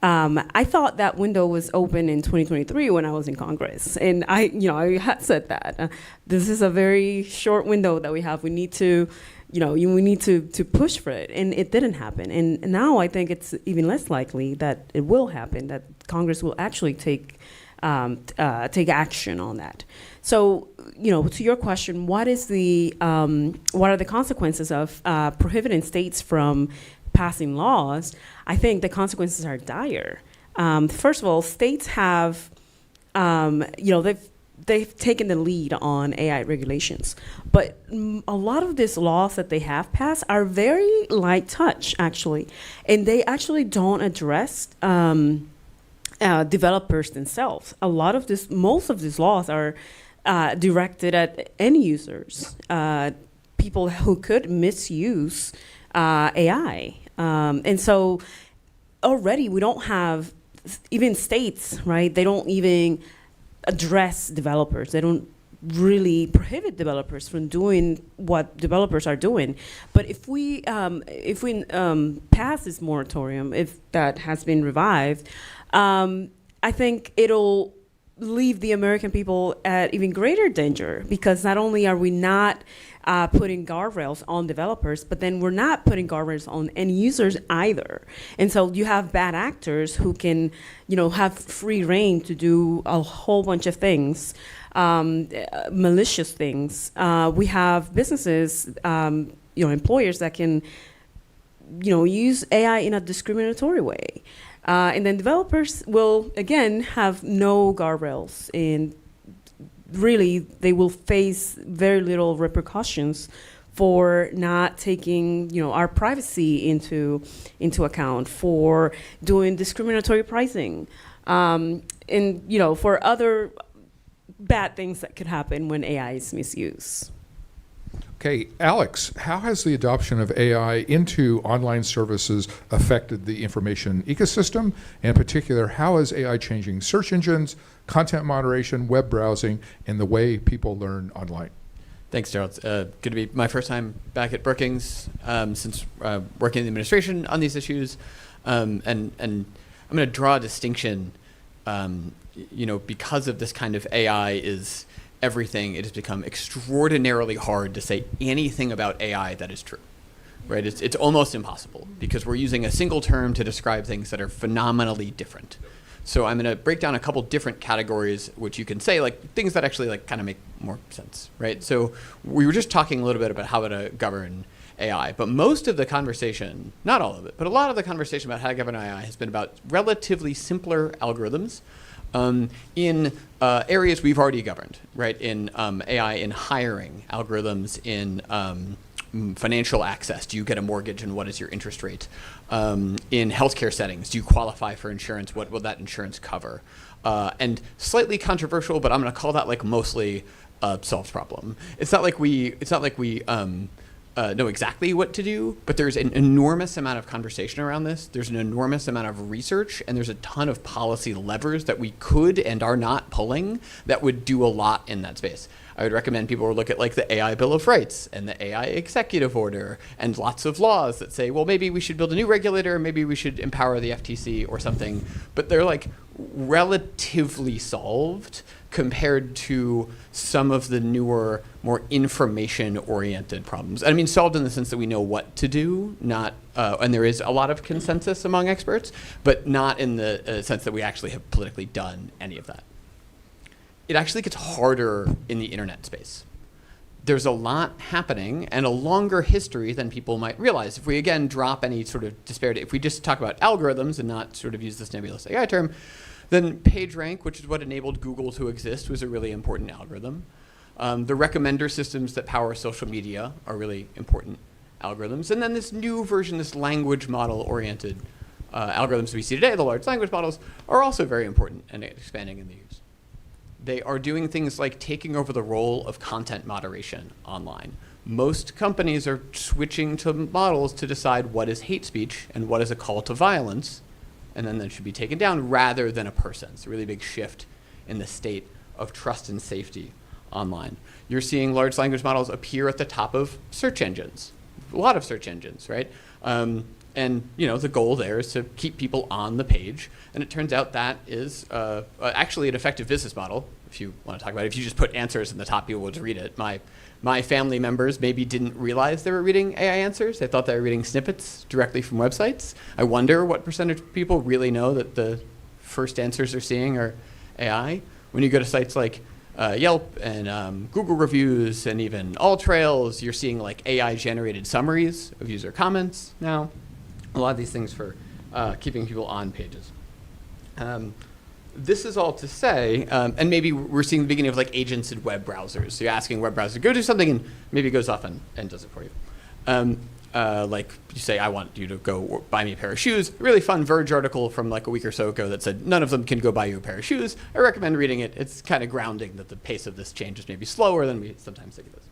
I thought that window was open in 2023 when I was in Congress. And I had said that. This is a very short window that we have. We need to, we need to push for it. And it didn't happen. And now I think it's even less likely that it will happen, that Congress will actually take action on that. So, to your question, what are the consequences of prohibiting states from passing laws? I think the consequences are dire. First of all, states have, they've taken the lead on AI regulations, but a lot of these laws that they have passed are very light touch, actually, and they actually don't address developers themselves. Most of these laws are directed at end users, people who could misuse AI. And so already we don't have, even states, right? They don't even address developers. They don't really prohibit developers from doing what developers are doing. But if we pass this moratorium, if that has been revived, I think it'll leave the American people at even greater danger, because not only are we not putting guardrails on developers, but then we're not putting guardrails on end users either. And so you have bad actors who can, have free reign to do a whole bunch of things, malicious things. We have businesses, employers that can, use AI in a discriminatory way. And then developers will, again, have no guardrails, and really they will face very little repercussions for not taking, our privacy into account, for doing discriminatory pricing, and, for other bad things that could happen when AI is misused. Okay, Alex, how has the adoption of AI into online services affected the information ecosystem? In particular, how is AI changing search engines, content moderation, web browsing, and the way people learn online? Thanks, Gerald. It's good to be my first time back at Brookings since working in the administration on these issues. And I'm going to draw a distinction, because of this kind of AI is everything, it has become extraordinarily hard to say anything about AI that is true, right? It's almost impossible, because we're using a single term to describe things that are phenomenally different. So I'm going to break down a couple different categories, which you can say, like, things that actually, like, kind of make more sense, right? So we were just talking a little bit about how to govern AI, but most of the conversation, not all of it, but a lot of the conversation about how to govern AI has been about relatively simpler algorithms in areas we've already governed, right? In AI in hiring, algorithms in financial access. Do you get a mortgage, and what is your interest rate? In healthcare settings, do you qualify for insurance? What will that insurance cover? And slightly controversial, but I'm going to call that like mostly a solved problem. It's not like we know exactly what to do, but there's an enormous amount of conversation around this. There's an enormous amount of research, and there's a ton of policy levers that we could and are not pulling that would do a lot in that space. I would recommend people look at like the AI Bill of Rights and the AI Executive Order and lots of laws that say, well, maybe we should build a new regulator, maybe we should empower the FTC or something. But they're like relatively solved compared to some of the newer, more information-oriented problems. I mean, solved in the sense that we know what to do, not, and there is a lot of consensus among experts, but not in the sense that we actually have politically done any of that. It actually gets harder in the internet space. There's a lot happening and a longer history than people might realize. If we, again, drop any sort of disparity, if we just talk about algorithms and not sort of use this nebulous AI term, then PageRank, which is what enabled Google to exist, was a really important algorithm. The recommender systems that power social media are really important algorithms. And then this new version, this language model-oriented algorithms we see today, the large language models, are also very important and expanding in the use. They are doing things like taking over the role of content moderation online. Most companies are switching to models to decide what is hate speech and what is a call to violence, and then that should be taken down rather than a person. It's a really big shift in the state of trust and safety online. You're seeing large language models appear at the top of search engines, a lot of search engines, right? And the goal there is to keep people on the page. And it turns out that is actually an effective business model, if you want to talk about it. If you just put answers in the top, people will just read it. My family members maybe didn't realize they were reading AI answers. They thought they were reading snippets directly from websites. I wonder what percentage of people really know that the first answers they're seeing are AI. When you go to sites like Yelp and Google reviews and even AllTrails, you're seeing like AI-generated summaries of user comments now. A lot of these things for keeping people on pages. This is all to say, and maybe we're seeing the beginning of like agents in web browsers. So you're asking a web browser to go do something, and maybe it goes off and does it for you. Like you say, I want you to go buy me a pair of shoes. A really fun Verge article from like a week or so ago that said none of them can go buy you a pair of shoes. I recommend reading it. It's kind of grounding that the pace of this change is maybe slower than we sometimes think it is.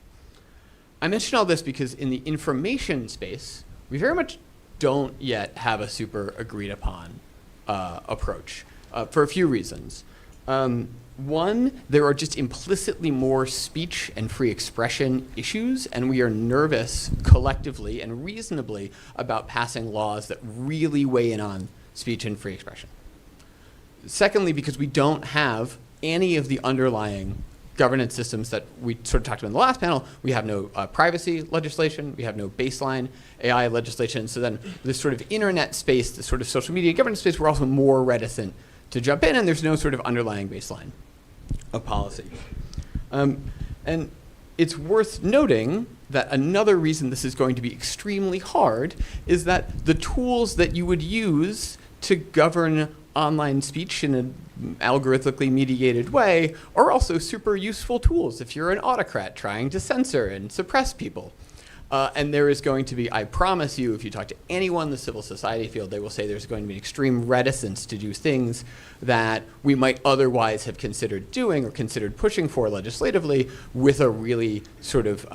I mention all this because in the information space, we very much don't yet have a super agreed upon approach for a few reasons. One, there are just implicitly more speech and free expression issues, and we are nervous collectively and reasonably about passing laws that really weigh in on speech and free expression. Secondly, because we don't have any of the underlying governance systems that we sort of talked about in the last panel. We have no privacy legislation. We have no baseline AI legislation. So then this sort of internet space, this sort of social media governance space, we're also more reticent to jump in, and there's no sort of underlying baseline of policy. And it's worth noting that another reason this is going to be extremely hard is that the tools that you would use to govern online speech in an algorithmically mediated way are also super useful tools if you're an autocrat trying to censor and suppress people. And there is going to be, I promise you, if you talk to anyone in the civil society field, they will say there's going to be extreme reticence to do things that we might otherwise have considered doing or considered pushing for legislatively with a really sort of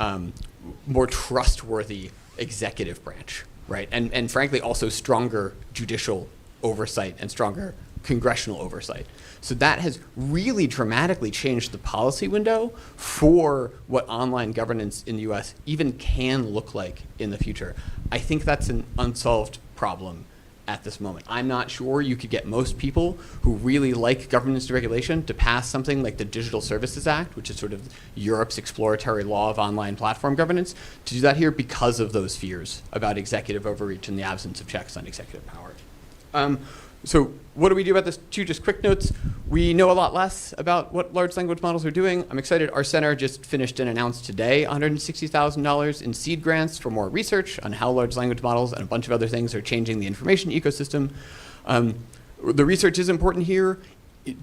more trustworthy executive branch, right? And frankly, also stronger judicial oversight and stronger congressional oversight. So that has really dramatically changed the policy window for what online governance in the US even can look like in the future. I think that's an unsolved problem at this moment. I'm not sure you could get most people who really like governance deregulation to pass something like the Digital Services Act, which is sort of Europe's exploratory law of online platform governance, to do that here because of those fears about executive overreach and the absence of checks on executive power. So what do we do about this? Two just quick notes. We know a lot less about what large language models are doing. I'm excited. Our center just finished and announced today $160,000 in seed grants for more research on how large language models and a bunch of other things are changing the information ecosystem. The research is important here.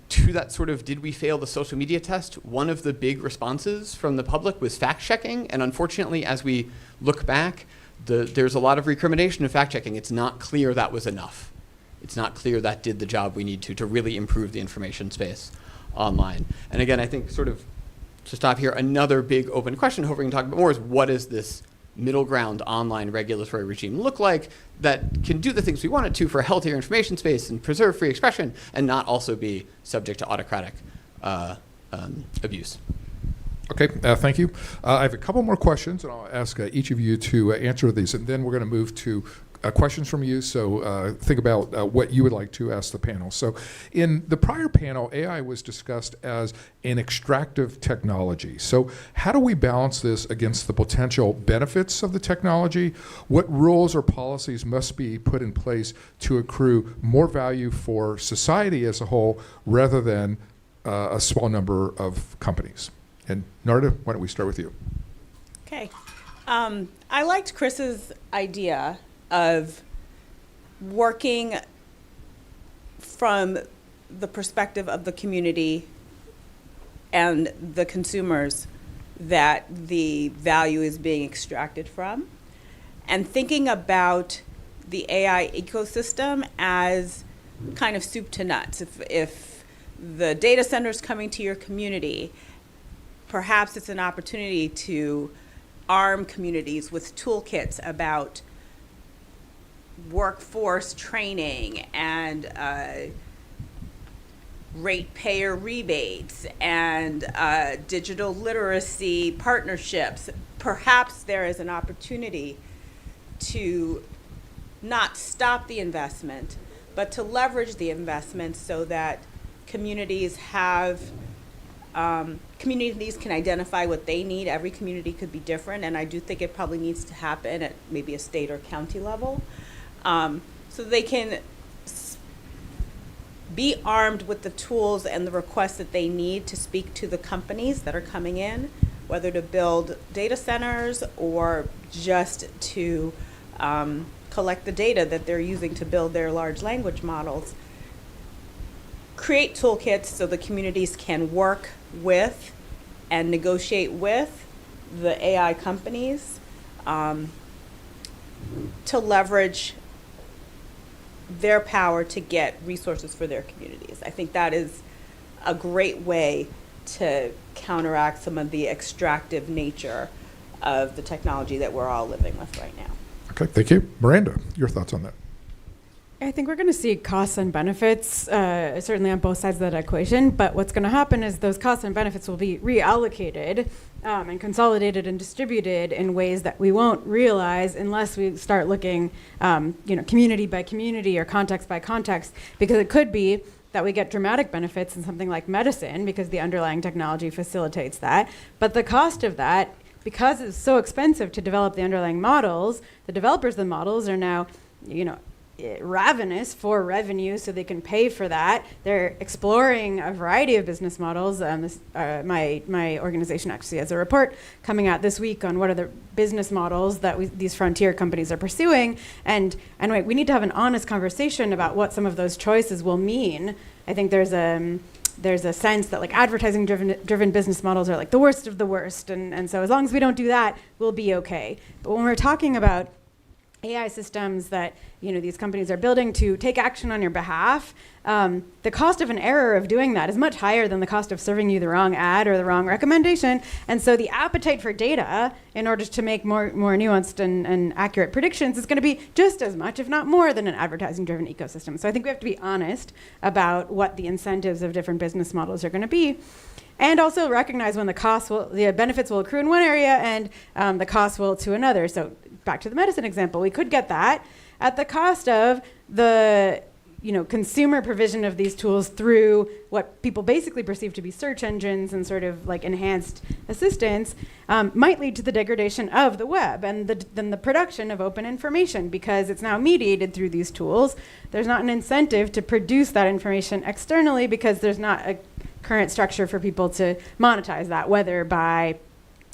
To that sort of, did we fail the social media test? One of the big responses from the public was fact checking. And unfortunately, as we look back, there's a lot of recrimination of fact checking. It's not clear that was enough. It's not clear that did the job we need to really improve the information space online. And again, I think sort of to stop here, another big open question, hoping we can talk about more, is what does this middle ground online regulatory regime look like that can do the things we want it to for a healthier information space and preserve free expression and not also be subject to autocratic abuse? Okay, thank you. I have a couple more questions, and I'll ask each of you to answer these, and then we're going to move to questions from you, so think about what you would like to ask the panel. So in the prior panel, AI was discussed as an extractive technology. So how do we balance this against the potential benefits of the technology? What rules or policies must be put in place to accrue more value for society as a whole rather than a small number of companies? And Narda, why don't we start with you? Okay. I liked Chris's idea of working from the perspective of the community and the consumers that the value is being extracted from, and thinking about the AI ecosystem as kind of soup to nuts. If the data center is coming to your community, perhaps it's an opportunity to arm communities with toolkits about workforce training and ratepayer rebates and digital literacy partnerships. Perhaps there is an opportunity to not stop the investment, but to leverage the investment so that communities can identify what they need. Every community could be different, and I do think it probably needs to happen at maybe a state or county level, so they can be armed with the tools and the requests that they need to speak to the companies that are coming in, whether to build data centers or just to collect the data that they're using to build their large language models. Create toolkits so the communities can work with and negotiate with the AI companies to leverage their power to get resources for their communities. I think that is a great way to counteract some of the extractive nature of the technology that we're all living with right now. Okay, thank you. Miranda, your thoughts on that? I think we're going to see costs and benefits, certainly on both sides of that equation. But what's going to happen is those costs and benefits will be reallocated and consolidated and distributed in ways that we won't realize unless we start looking, community by community or context by context. Because it could be that we get dramatic benefits in something like medicine because the underlying technology facilitates that. But the cost of that, because it's so expensive to develop the underlying models, the developers of the models are now, ravenous for revenue, so they can pay for that. They're exploring a variety of business models. My organization actually has a report coming out this week on what are the business models that these frontier companies are pursuing. And we need to have an honest conversation about what some of those choices will mean. I think there's a sense that like advertising driven business models are like the worst of the worst. And so as long as we don't do that, we'll be okay. But when we're talking about AI systems that these companies are building to take action on your behalf, the cost of an error of doing that is much higher than the cost of serving you the wrong ad or the wrong recommendation. And so the appetite for data in order to make more nuanced and accurate predictions is going to be just as much, if not more, than an advertising-driven ecosystem. So I think we have to be honest about what the incentives of different business models are going to be. And also recognize when the benefits will accrue in one area and the costs will to another. So back to the medicine example, we could get that at the cost of the consumer provision of these tools through what people basically perceive to be search engines and sort of like enhanced assistance, might lead to the degradation of the web and then the production of open information because it's now mediated through these tools. There's not an incentive to produce that information externally because there's not a current structure for people to monetize that, whether by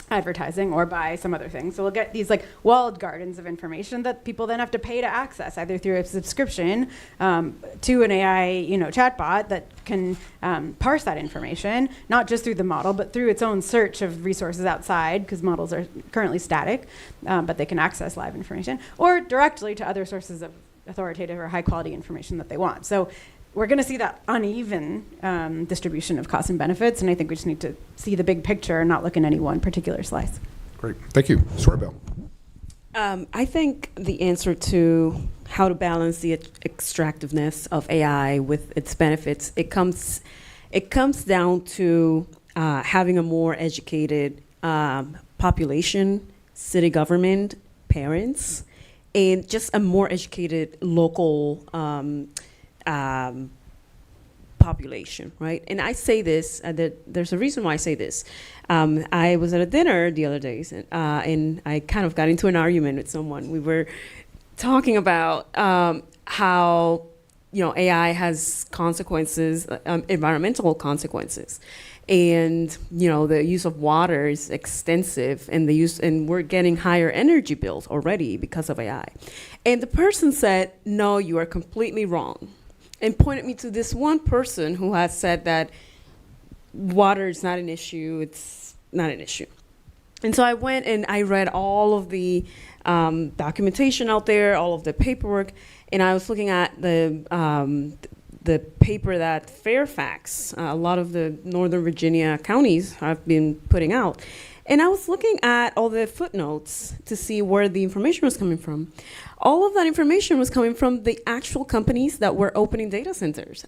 advertising or by some other thing. So we'll get these like walled gardens of information that people then have to pay to access, either through a subscription to an AI chatbot that can parse that information, not just through the model, but through its own search of resources outside, because models are currently static, but they can access live information, or directly to other sources of authoritative or high quality information that they want. So we're going to see that uneven distribution of costs and benefits, and I think we just need to see the big picture and not look in any one particular slice. Great. Thank you. Sorabel. I think the answer to how to balance the extractiveness of AI with its benefits, it comes down to having a more educated population, city government, parents, and just a more educated local population, right? And I say this, there's a reason why I say this. I was at a dinner the other day, and I kind of got into an argument with someone. We were talking about how AI has consequences, environmental consequences, and the use of water is extensive, and we're getting higher energy bills already because of AI. And the person said, "No, you are completely wrong," and pointed me to this one person who has said that water is not an issue, it's not an issue. And so I went and I read all of the documentation out there, all of the paperwork, and I was looking at the paper that Fairfax, a lot of the Northern Virginia counties have been putting out. And I was looking at all the footnotes to see where the information was coming from. All of that information was coming from the actual companies that were opening data centers.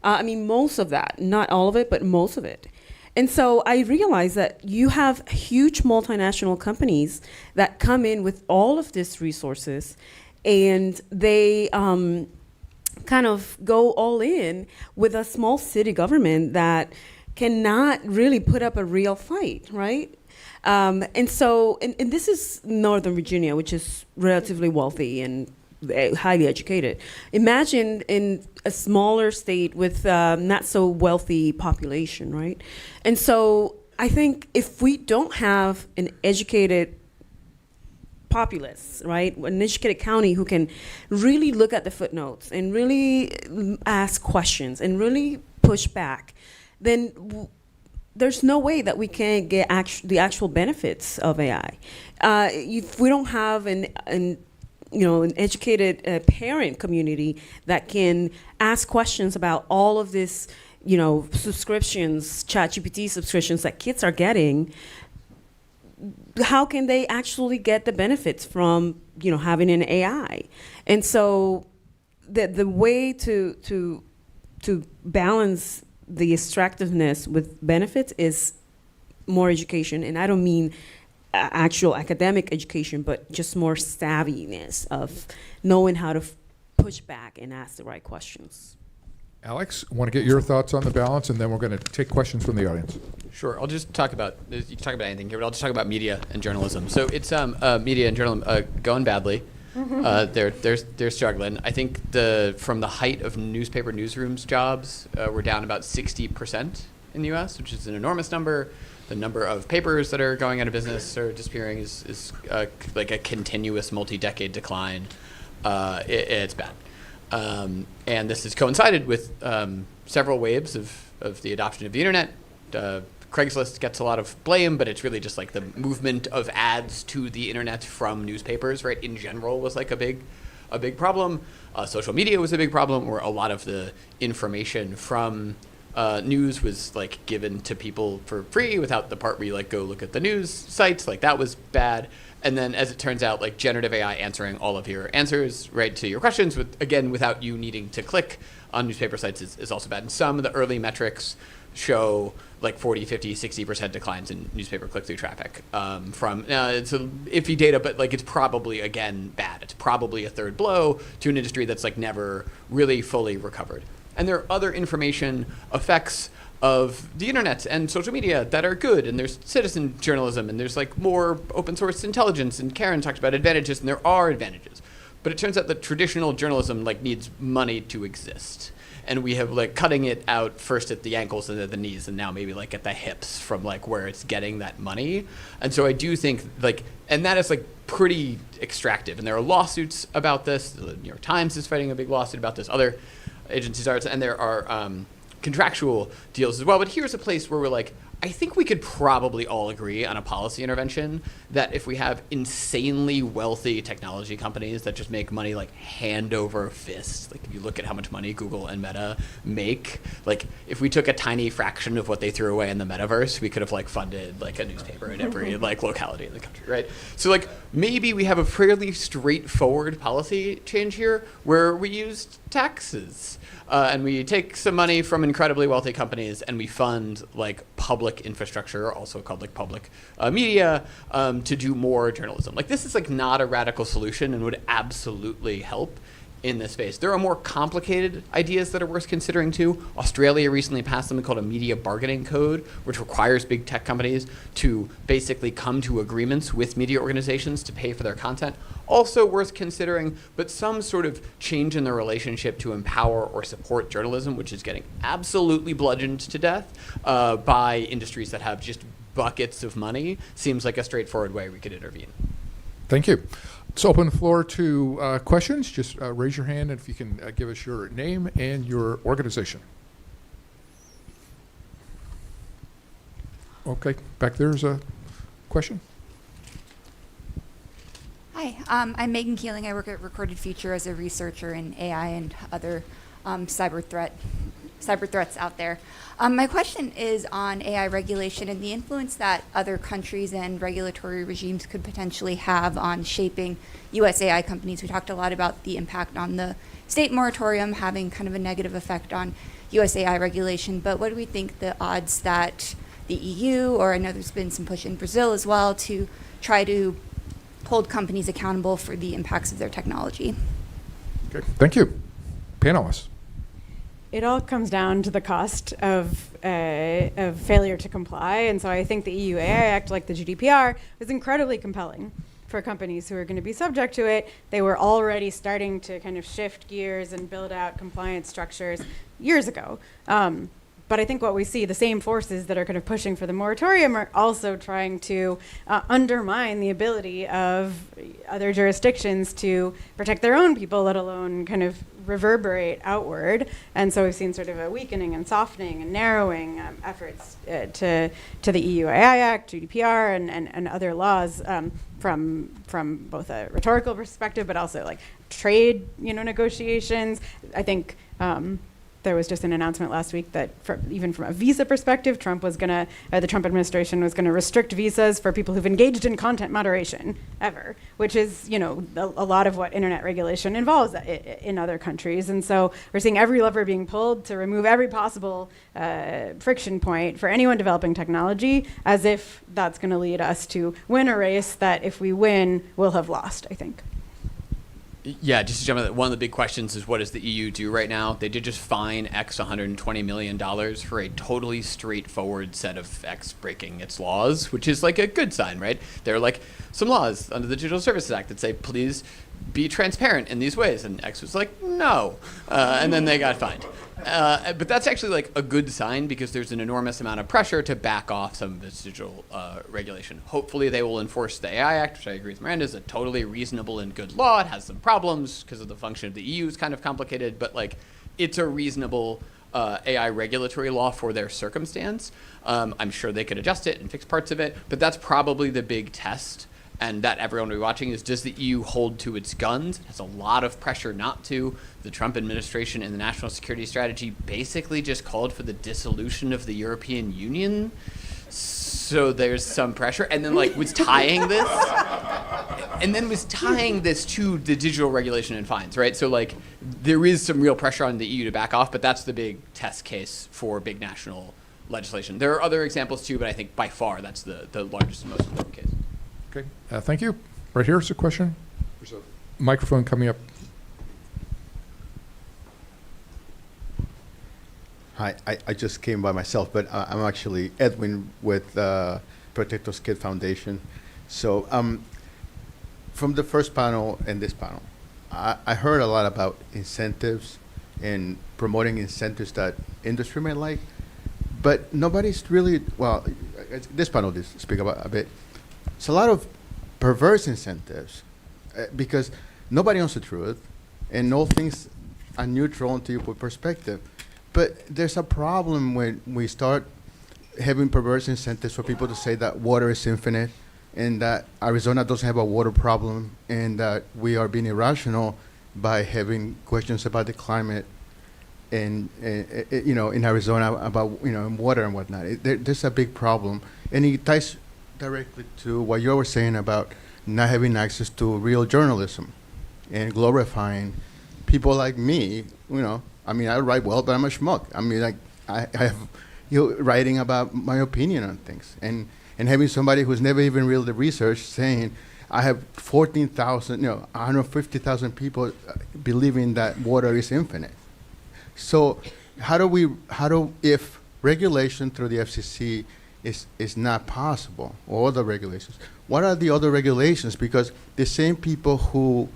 I mean, most of that, not all of it, but most of it. And so I realized that you have huge multinational companies that come in with all of these resources, and they kind of go all in with a small city government that cannot really put up a real fight, right? And so, and this is Northern Virginia, which is relatively wealthy and highly educated. Imagine in a smaller state with not so wealthy population, right? And so I think if we don't have an educated populace, right, an educated county who can really look at the footnotes and really ask questions and really push back, then there's no way that we can get the actual benefits of AI. If we don't have an educated parent community that can ask questions about all of this, subscriptions, ChatGPT subscriptions that kids are getting, how can they actually get the benefits from, having an AI? And so the way to balance the extractiveness with benefits is more education. And I don't mean actual academic education, but just more savviness of knowing how to push back and ask the right questions. Alex, I want to get your thoughts on the balance, and then we're going to take questions from the audience. Sure. I'll just talk about, you can talk about anything here, but I'll just talk about media and journalism. So it's media and journalism going badly. They're struggling. I think from the height of newspaper newsrooms jobs, we're down about 60% in the U.S., which is an enormous number. The number of papers that are going out of business or disappearing is like a continuous multi-decade decline. It's bad. And this has coincided with several waves of the adoption of the internet. Craigslist gets a lot of blame, but it's really just like the movement of ads to the internet from newspapers, right, in general was like a big problem. Social media was a big problem, where a lot of the information from news was like given to people for free without the part where you like go look at the news sites. Like that was bad. And then, as it turns out, like generative AI answering all of your answers, right, to your questions, without you needing to click on newspaper sites is also bad. And some of the early metrics show like 40, 50, 60% declines in newspaper click-through traffic it's iffy data, but like it's probably, again, bad. It's probably a third blow to an industry that's like never really fully recovered. And there are other information effects of the internet and social media that are good, and there's citizen journalism, and there's like more open source intelligence, and Karen talked about advantages, and there are advantages. But it turns out that traditional journalism like needs money to exist. And we have like cutting it out first at the ankles and at the knees, and now maybe like at the hips from like where it's getting that money. And so I do think like, and that is like pretty extractive. And there are lawsuits about this. The New York Times is fighting a big lawsuit about this. Other agencies are, and there are contractual deals as well. But here's a place where we're like, I think we could probably all agree on a policy intervention that if we have insanely wealthy technology companies that just make money like hand over fist, like if you look at how much money Google and Meta make, like if we took a tiny fraction of what they threw away in the metaverse, we could have like funded like a newspaper in every like locality in the country, right? So like maybe we have a fairly straightforward policy change here where we used taxes. And we take some money from incredibly wealthy companies and we fund like public infrastructure, also called like public media, to do more journalism. Like this is like not a radical solution and would absolutely help in this space. There are more complicated ideas that are worth considering too. Australia recently passed something called a media bargaining code, which requires big tech companies to basically come to agreements with media organizations to pay for their content. Also worth considering, but some sort of change in the relationship to empower or support journalism, which is getting absolutely bludgeoned to death by industries that have just buckets of money, seems like a straightforward way we could intervene. Thank you. Let's open the floor to questions. Just raise your hand if you can give us your name and your organization. Okay, back there's a question. Hi, I'm Megan Keeling. I work at Recorded Future as a researcher in AI and other cyber threats out there. My question is on AI regulation and the influence that other countries and regulatory regimes could potentially have on shaping U.S. AI companies. We talked a lot about the impact on the state moratorium having kind of a negative effect on US AI regulation, but what do we think the odds that the EU, or I know there's been some push in Brazil as well, to try to hold companies accountable for the impacts of their technology? Okay, thank you. Panelists. It all comes down to the cost of failure to comply. And so I think the EU AI Act, like the GDPR, is incredibly compelling for companies who are going to be subject to it. They were already starting to kind of shift gears and build out compliance structures years ago. But I think what we see, the same forces that are kind of pushing for the moratorium are also trying to undermine the ability of other jurisdictions to protect their own people, let alone kind of reverberate outward. And so we've seen sort of a weakening and softening and narrowing efforts to the EU AI Act, GDPR, and other laws from both a rhetorical perspective, but also like trade, negotiations. I think there was just an announcement last week that even from a visa perspective, the Trump administration was going to restrict visas for people who've engaged in content moderation ever, which is, a lot of what internet regulation involves in other countries. And so we're seeing every lever being pulled to remove every possible friction point for anyone developing technology, as if that's going to lead us to win a race that if we win, we'll have lost, I think. Yeah, just to jump in, one of the big questions is what does the EU do right now? They did just fine X $120 million for a totally straightforward set of X breaking its laws, which is like a good sign, right? There are like some laws under the Digital Services Act that say, please be transparent in these ways. And X was like, no. And then they got fined. But that's actually like a good sign because there's an enormous amount of pressure to back off some of this digital regulation. Hopefully they will enforce the AI Act, which I agree with Miranda is a totally reasonable and good law. It has some problems because of the function of the EU is kind of complicated, but like it's a reasonable AI regulatory law for their circumstance. I'm sure they could adjust it and fix parts of it, but that's probably the big test. And that everyone will be watching is, does the EU hold to its guns? It has a lot of pressure not to. The Trump administration and the national security strategy basically just called for the dissolution of the European Union. So there's some pressure. And then was tying this to the digital regulation and fines, right? So there is some real pressure on the EU to back off, but that's the big test case for big national legislation. There are other examples too, but I think by far that's the largest and most important case. Okay, thank you. Right here's a question. There's a microphone coming up. Hi, I just came by myself, but I'm actually Edwin with Protect Those Kids Foundation. So from the first panel and this panel, I heard a lot about incentives and promoting incentives that industry may like, but nobody's really, well, this panel did speak about a bit. It's a lot of perverse incentives because nobody knows the truth and all things are neutral until you put perspective. But there's a problem when we start having perverse incentives for people to say that water is infinite and that Arizona doesn't have a water problem and that we are being irrational by having questions about the climate and in Arizona about water and whatnot. There's a big problem, and it ties directly to what you were saying about not having access to real journalism and glorifying people like me. I write well, but I'm a schmuck. I have writing about my opinion on things, and having somebody who's never even read the research saying I have 150,000 people believing that water is infinite. So if regulation through the FCC is not possible, or other regulations, what are the other regulations? Because the same people who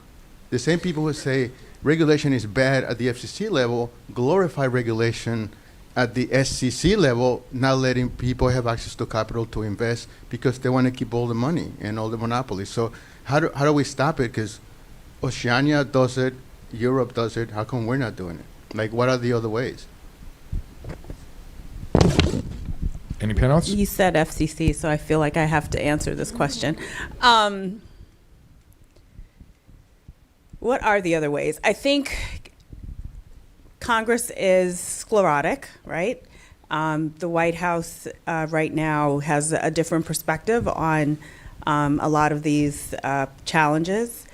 say regulation is bad at the FCC level glorify regulation at the SCC level, not letting people have access to capital to invest because they want to keep all the money and all the monopolies. So how do we stop it? Because Oceania does it, Europe does it. How come we're not doing it? What are the other ways? Any panelists? You said FCC, so I feel like I have to answer this question. What are the other ways? I think Congress is sclerotic, right? The White House right now has a different perspective on a lot of these challenges.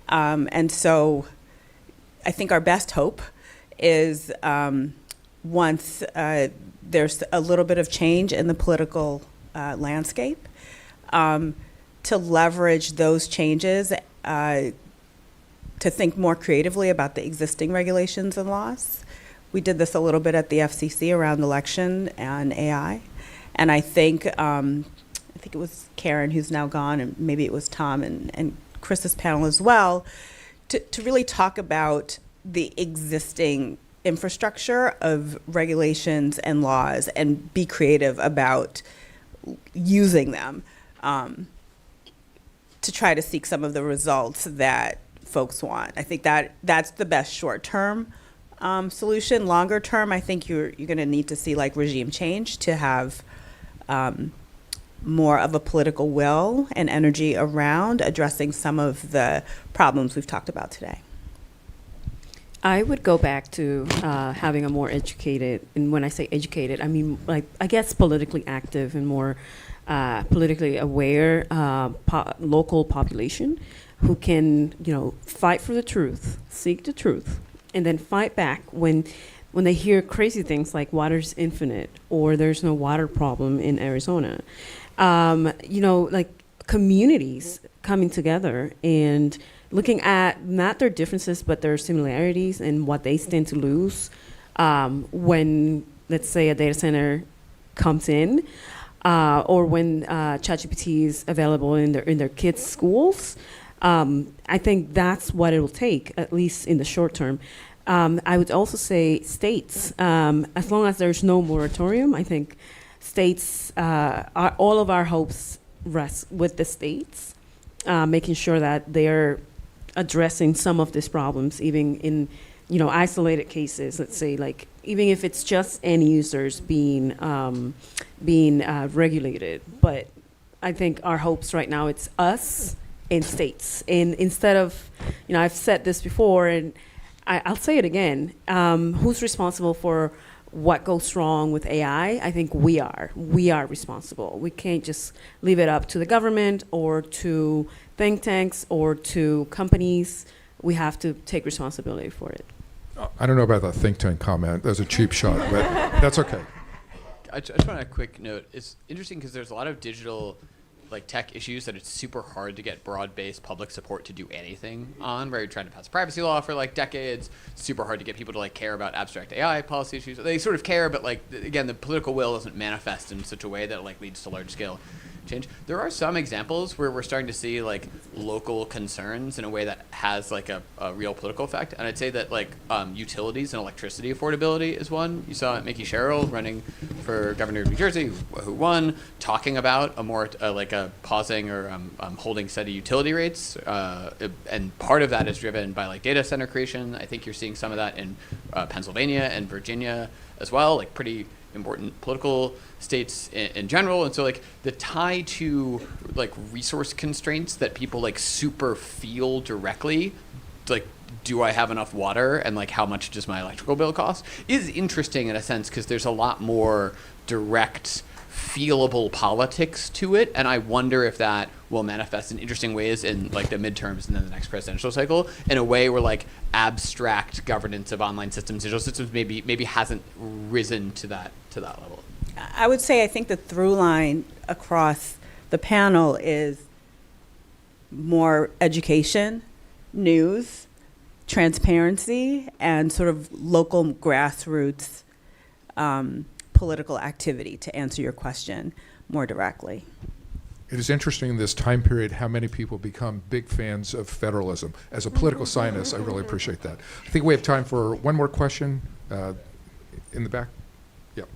And so I think our best hope is once there's a little bit of change in the political landscape, to leverage those changes to think more creatively about the existing regulations and laws. We did this a little bit at the FCC around election and AI, and I think it was Karen who's now gone, and maybe it was Tom and Chris's panel as well, to really talk about the existing infrastructure of regulations and laws and be creative about using them to try to seek some of the results that folks want. I think that's the best short-term solution. Longer term, I think you're going to need to see like regime change to have more of a political will and energy around addressing some of the problems we've talked about today. I would go back to having a more educated, and when I say educated, I mean, like, I guess politically active and more politically aware local population who can, fight for the truth, seek the truth, and then fight back when they hear crazy things like water's infinite or there's no water problem in Arizona. Like communities coming together and looking at not their differences, but their similarities and what they stand to lose when, let's say, a data center comes in, or when ChatGPT is available in their kids' schools. I think that's what it will take, at least in the short term. I would also say states, as long as there's no moratorium, I think states, all of our hopes rest with the states, making sure that they're addressing some of these problems, even in, isolated cases. Let's say, like, even if it's just end users being regulated. But I think our hopes right now, it's us and states. And instead of, I've said this before, and I'll say it again, who's responsible for what goes wrong with AI? I think we are. We are responsible. We can't just leave it up to the government or to think tanks or to companies. We have to take responsibility for it. I don't know about that think tank comment. That was a cheap shot, but that's okay. I just want a quick note. It's interesting because there's a lot of digital tech issues that it's super hard to get broad-based public support to do anything on, where you're trying to pass a privacy law for decades. It's super hard to get people to care about abstract AI policy issues. They sort of care, but again, the political will doesn't manifest in such a way that leads to large-scale change. There are some examples where we're starting to see local concerns in a way that has a real political effect, and I'd say that utilities and electricity affordability is one. You saw Mickey Sherrill running for governor of New Jersey, who won, talking about a more a pausing or holding steady utility rates, and part of that is driven by data center creation. I think you're seeing some of that in Pennsylvania and Virginia as well, pretty important political states in general. And so the tie to resource constraints that people super feel directly, do I have enough water and how much does my electrical bill cost, is interesting in a sense because there's a lot more direct feelable politics to it, and I wonder if that will manifest in interesting ways in the midterms and then the next presidential cycle, in a way where abstract governance of online systems, digital systems, maybe hasn't risen to that level. I would say I think the through line across the panel is more education, news, transparency, and sort of local grassroots political activity, to answer your question more directly. It is interesting in this time period how many people become big fans of federalism. As a political scientist, I really appreciate that. I think we have time for one more question in the back. Yeah.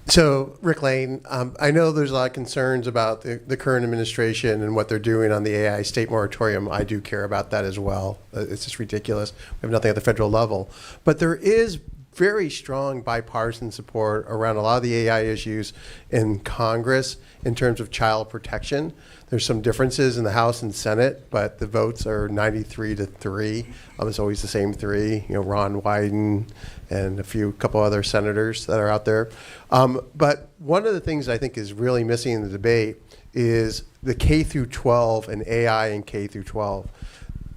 So, Rick Lane, I know there's a lot of concerns about the current administration and what they're doing on the AI state moratorium. I do care about that as well. It's just ridiculous. We have nothing at the federal level. But there is very strong bipartisan support around a lot of the AI issues in Congress in terms of child protection. There's some differences in the House and Senate, but the votes are 93-3. It's always the same three, Ron Wyden and a couple other senators that are out there. But one of the things I think is really missing in the debate is the K through 12 and AI in K through 12.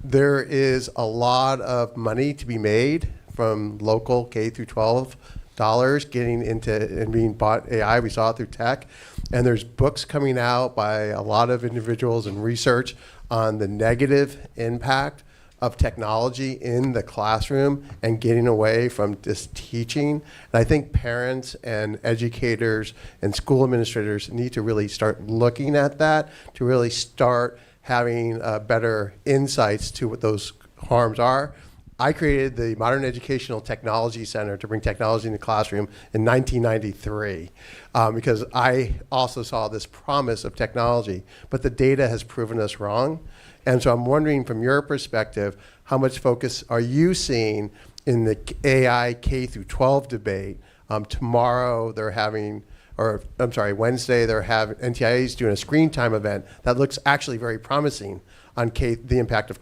There is a lot of money to be made from local K through 12 dollars getting into and being bought AI. We saw it through tech. And there's books coming out by a lot of individuals and research on the negative impact of technology in the classroom and getting away from just teaching. And I think parents and educators and school administrators need to really start looking at that, to really start having better insights to what those harms are. I created the Modern Educational Technology Center to bring technology in the classroom in 1993 because I also saw this promise of technology, but the data has proven us wrong. And so I'm wondering, from your perspective, how much focus are you seeing in the AI K through 12 debate? Tomorrow they're having, or I'm sorry, Wednesday they're having, NTIA is doing a screen time event that looks actually very promising on the impact of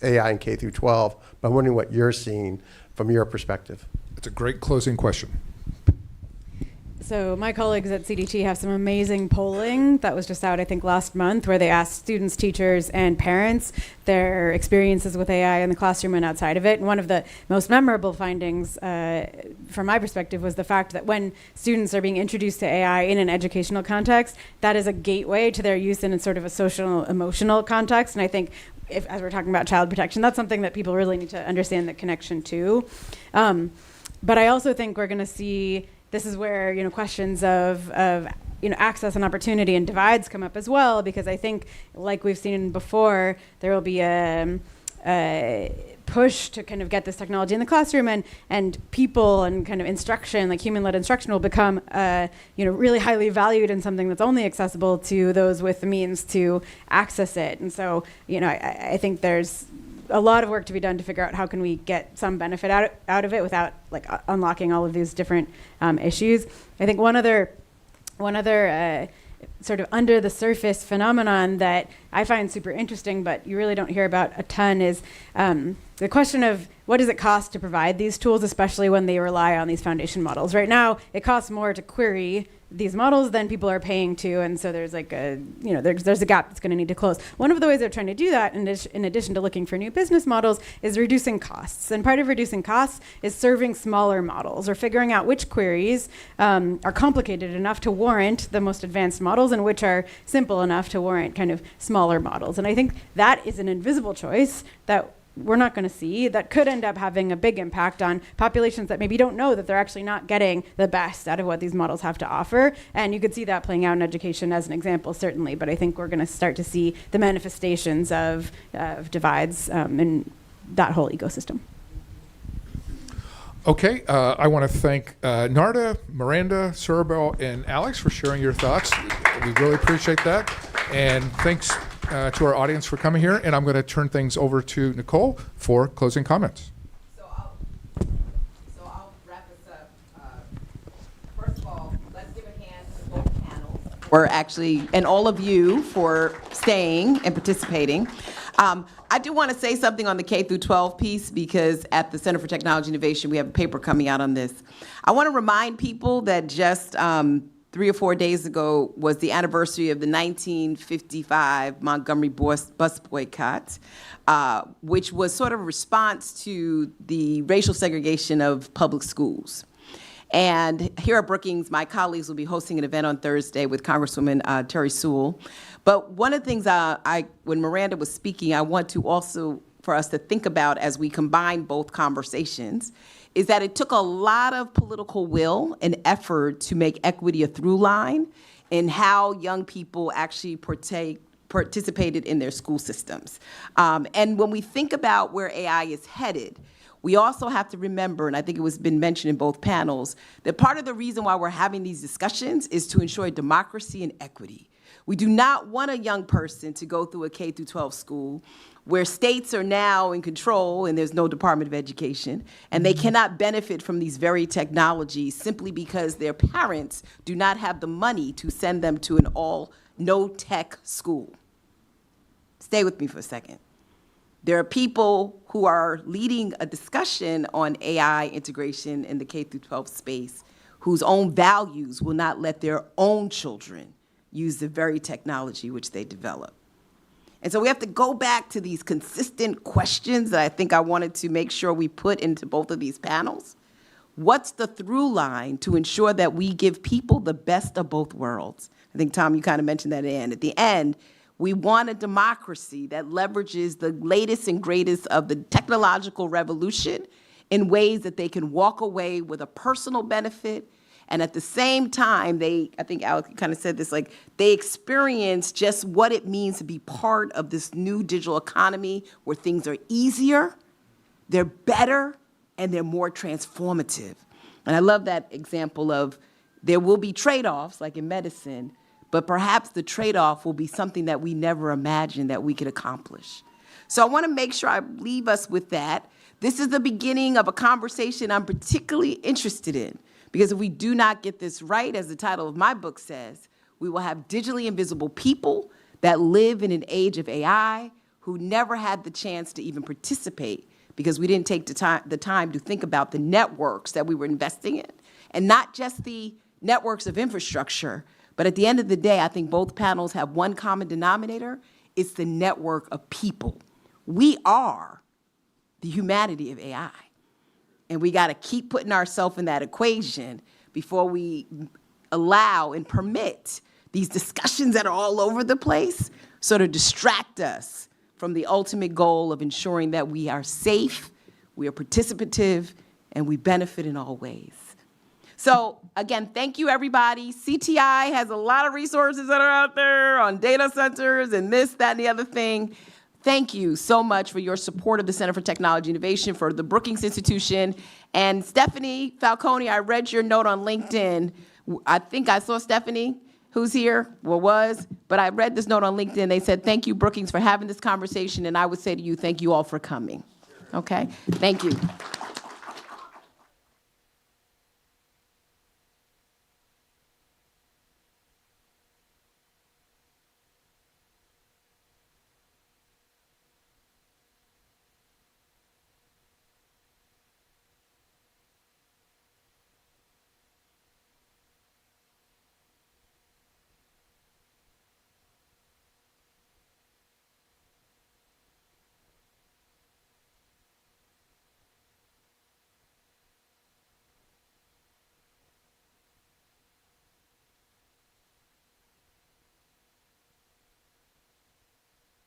AI and K through 12. But I'm wondering what you're seeing from your perspective. It's a great closing question. So my colleagues at CDT have some amazing polling that was just out, I think, last month, where they asked students, teachers, and parents their experiences with AI in the classroom and outside of it. And one of the most memorable findings, from my perspective, was the fact that when students are being introduced to AI in an educational context, that is a gateway to their use in a sort of a social, emotional context. And I think, as we're talking about child protection, that's something that people really need to understand the connection to. But I also think we're going to see, this is where, questions of access and opportunity and divides come up as well, because I think, like we've seen before, there will be a push to kind of get this technology in the classroom, and people and kind of instruction, like human-led instruction, will become really highly valued and something that's only accessible to those with the means to access it. And so, I think there's a lot of work to be done to figure out how can we get some benefit out of it without unlocking all of these different issues. I think one other sort of under the surface phenomenon that I find super interesting, but you really don't hear about a ton, is the question of what does it cost to provide these tools, especially when they rely on these foundation models. Right now, it costs more to query these models than people are paying to, and so there's there's a gap that's going to need to close. One of the ways they're trying to do that, in addition to looking for new business models, is reducing costs. And part of reducing costs is serving smaller models, or figuring out which queries are complicated enough to warrant the most advanced models and which are simple enough to warrant kind of smaller models. And I think that is an invisible choice that we're not going to see, that could end up having a big impact on populations that maybe don't know that they're actually not getting the best out of what these models have to offer. And you could see that playing out in education as an example, certainly, but I think we're going to start to see the manifestations of divides in that whole ecosystem. Okay, I want to thank Narda, Miranda, Sorabel, and Alex for sharing your thoughts. We really appreciate that. And thanks to our audience for coming here. And I'm going to turn things over to Nicole for closing comments. So I'll wrap this up. First of all, let's give a hand to both panels. We're actually, and all of you for staying and participating. I do want to say something on the K through 12 piece, because at the Center for Technology Innovation, we have a paper coming out on this. I want to remind people that just 3 or 4 days ago was the anniversary of the 1955 Montgomery bus boycott, which was sort of a response to the racial segregation of public schools. And here at Brookings, my colleagues will be hosting an event on Thursday with Congresswoman Terry Sewell. But one of the things when Miranda was speaking, I want to also, for us to think about as we combine both conversations, is that it took a lot of political will and effort to make equity a through line in how young people actually participated in their school systems. And when we think about where AI is headed, we also have to remember, and I think it was been mentioned in both panels, that part of the reason why we're having these discussions is to ensure democracy and equity. We do not want a young person to go through a K through 12 school where states are now in control and there's no Department of Education, and they cannot benefit from these very technologies simply because their parents do not have the money to send them to an all no-tech school. Stay with me for a second. There are people who are leading a discussion on AI integration in the K through 12 space whose own values will not let their own children use the very technology which they develop. And so we have to go back to these consistent questions that I think I wanted to make sure we put into both of these panels. What's the through line to ensure that we give people the best of both worlds? I think, Tom, you kind of mentioned that at the end. We want a democracy that leverages the latest and greatest of the technological revolution in ways that they can walk away with a personal benefit. And at the same time, I think Alex kind of said this, like they experience just what it means to be part of this new digital economy where things are easier, they're better, and they're more transformative. And I love that example of there will be trade-offs, like in medicine, but perhaps the trade-off will be something that we never imagined that we could accomplish. So I want to make sure I leave us with that. This is the beginning of a conversation I'm particularly interested in, because if we do not get this right, as the title of my book says, we will have digitally invisible people that live in an age of AI who never had the chance to even participate because we didn't take the time to think about the networks that we were investing in, and not just the networks of infrastructure. But at the end of the day, I think both panels have one common denominator. It's the network of people. We are the humanity of AI. And we got to keep putting ourselves in that equation before we allow and permit these discussions that are all over the place sort of distract us from the ultimate goal of ensuring that we are safe, we are participative, and we benefit in all ways. So again, thank you, everybody. CTI has a lot of resources that are out there on data centers and this, that, and the other thing. Thank you so much for your support of the Center for Technology Innovation, for the Brookings Institution. And Stephanie Falcone, I read your note on LinkedIn. I think I saw Stephanie, who's here, but I read this note on LinkedIn. They said, thank you, Brookings, for having this conversation. And I would say to you, thank you all for coming. Okay? Thank you.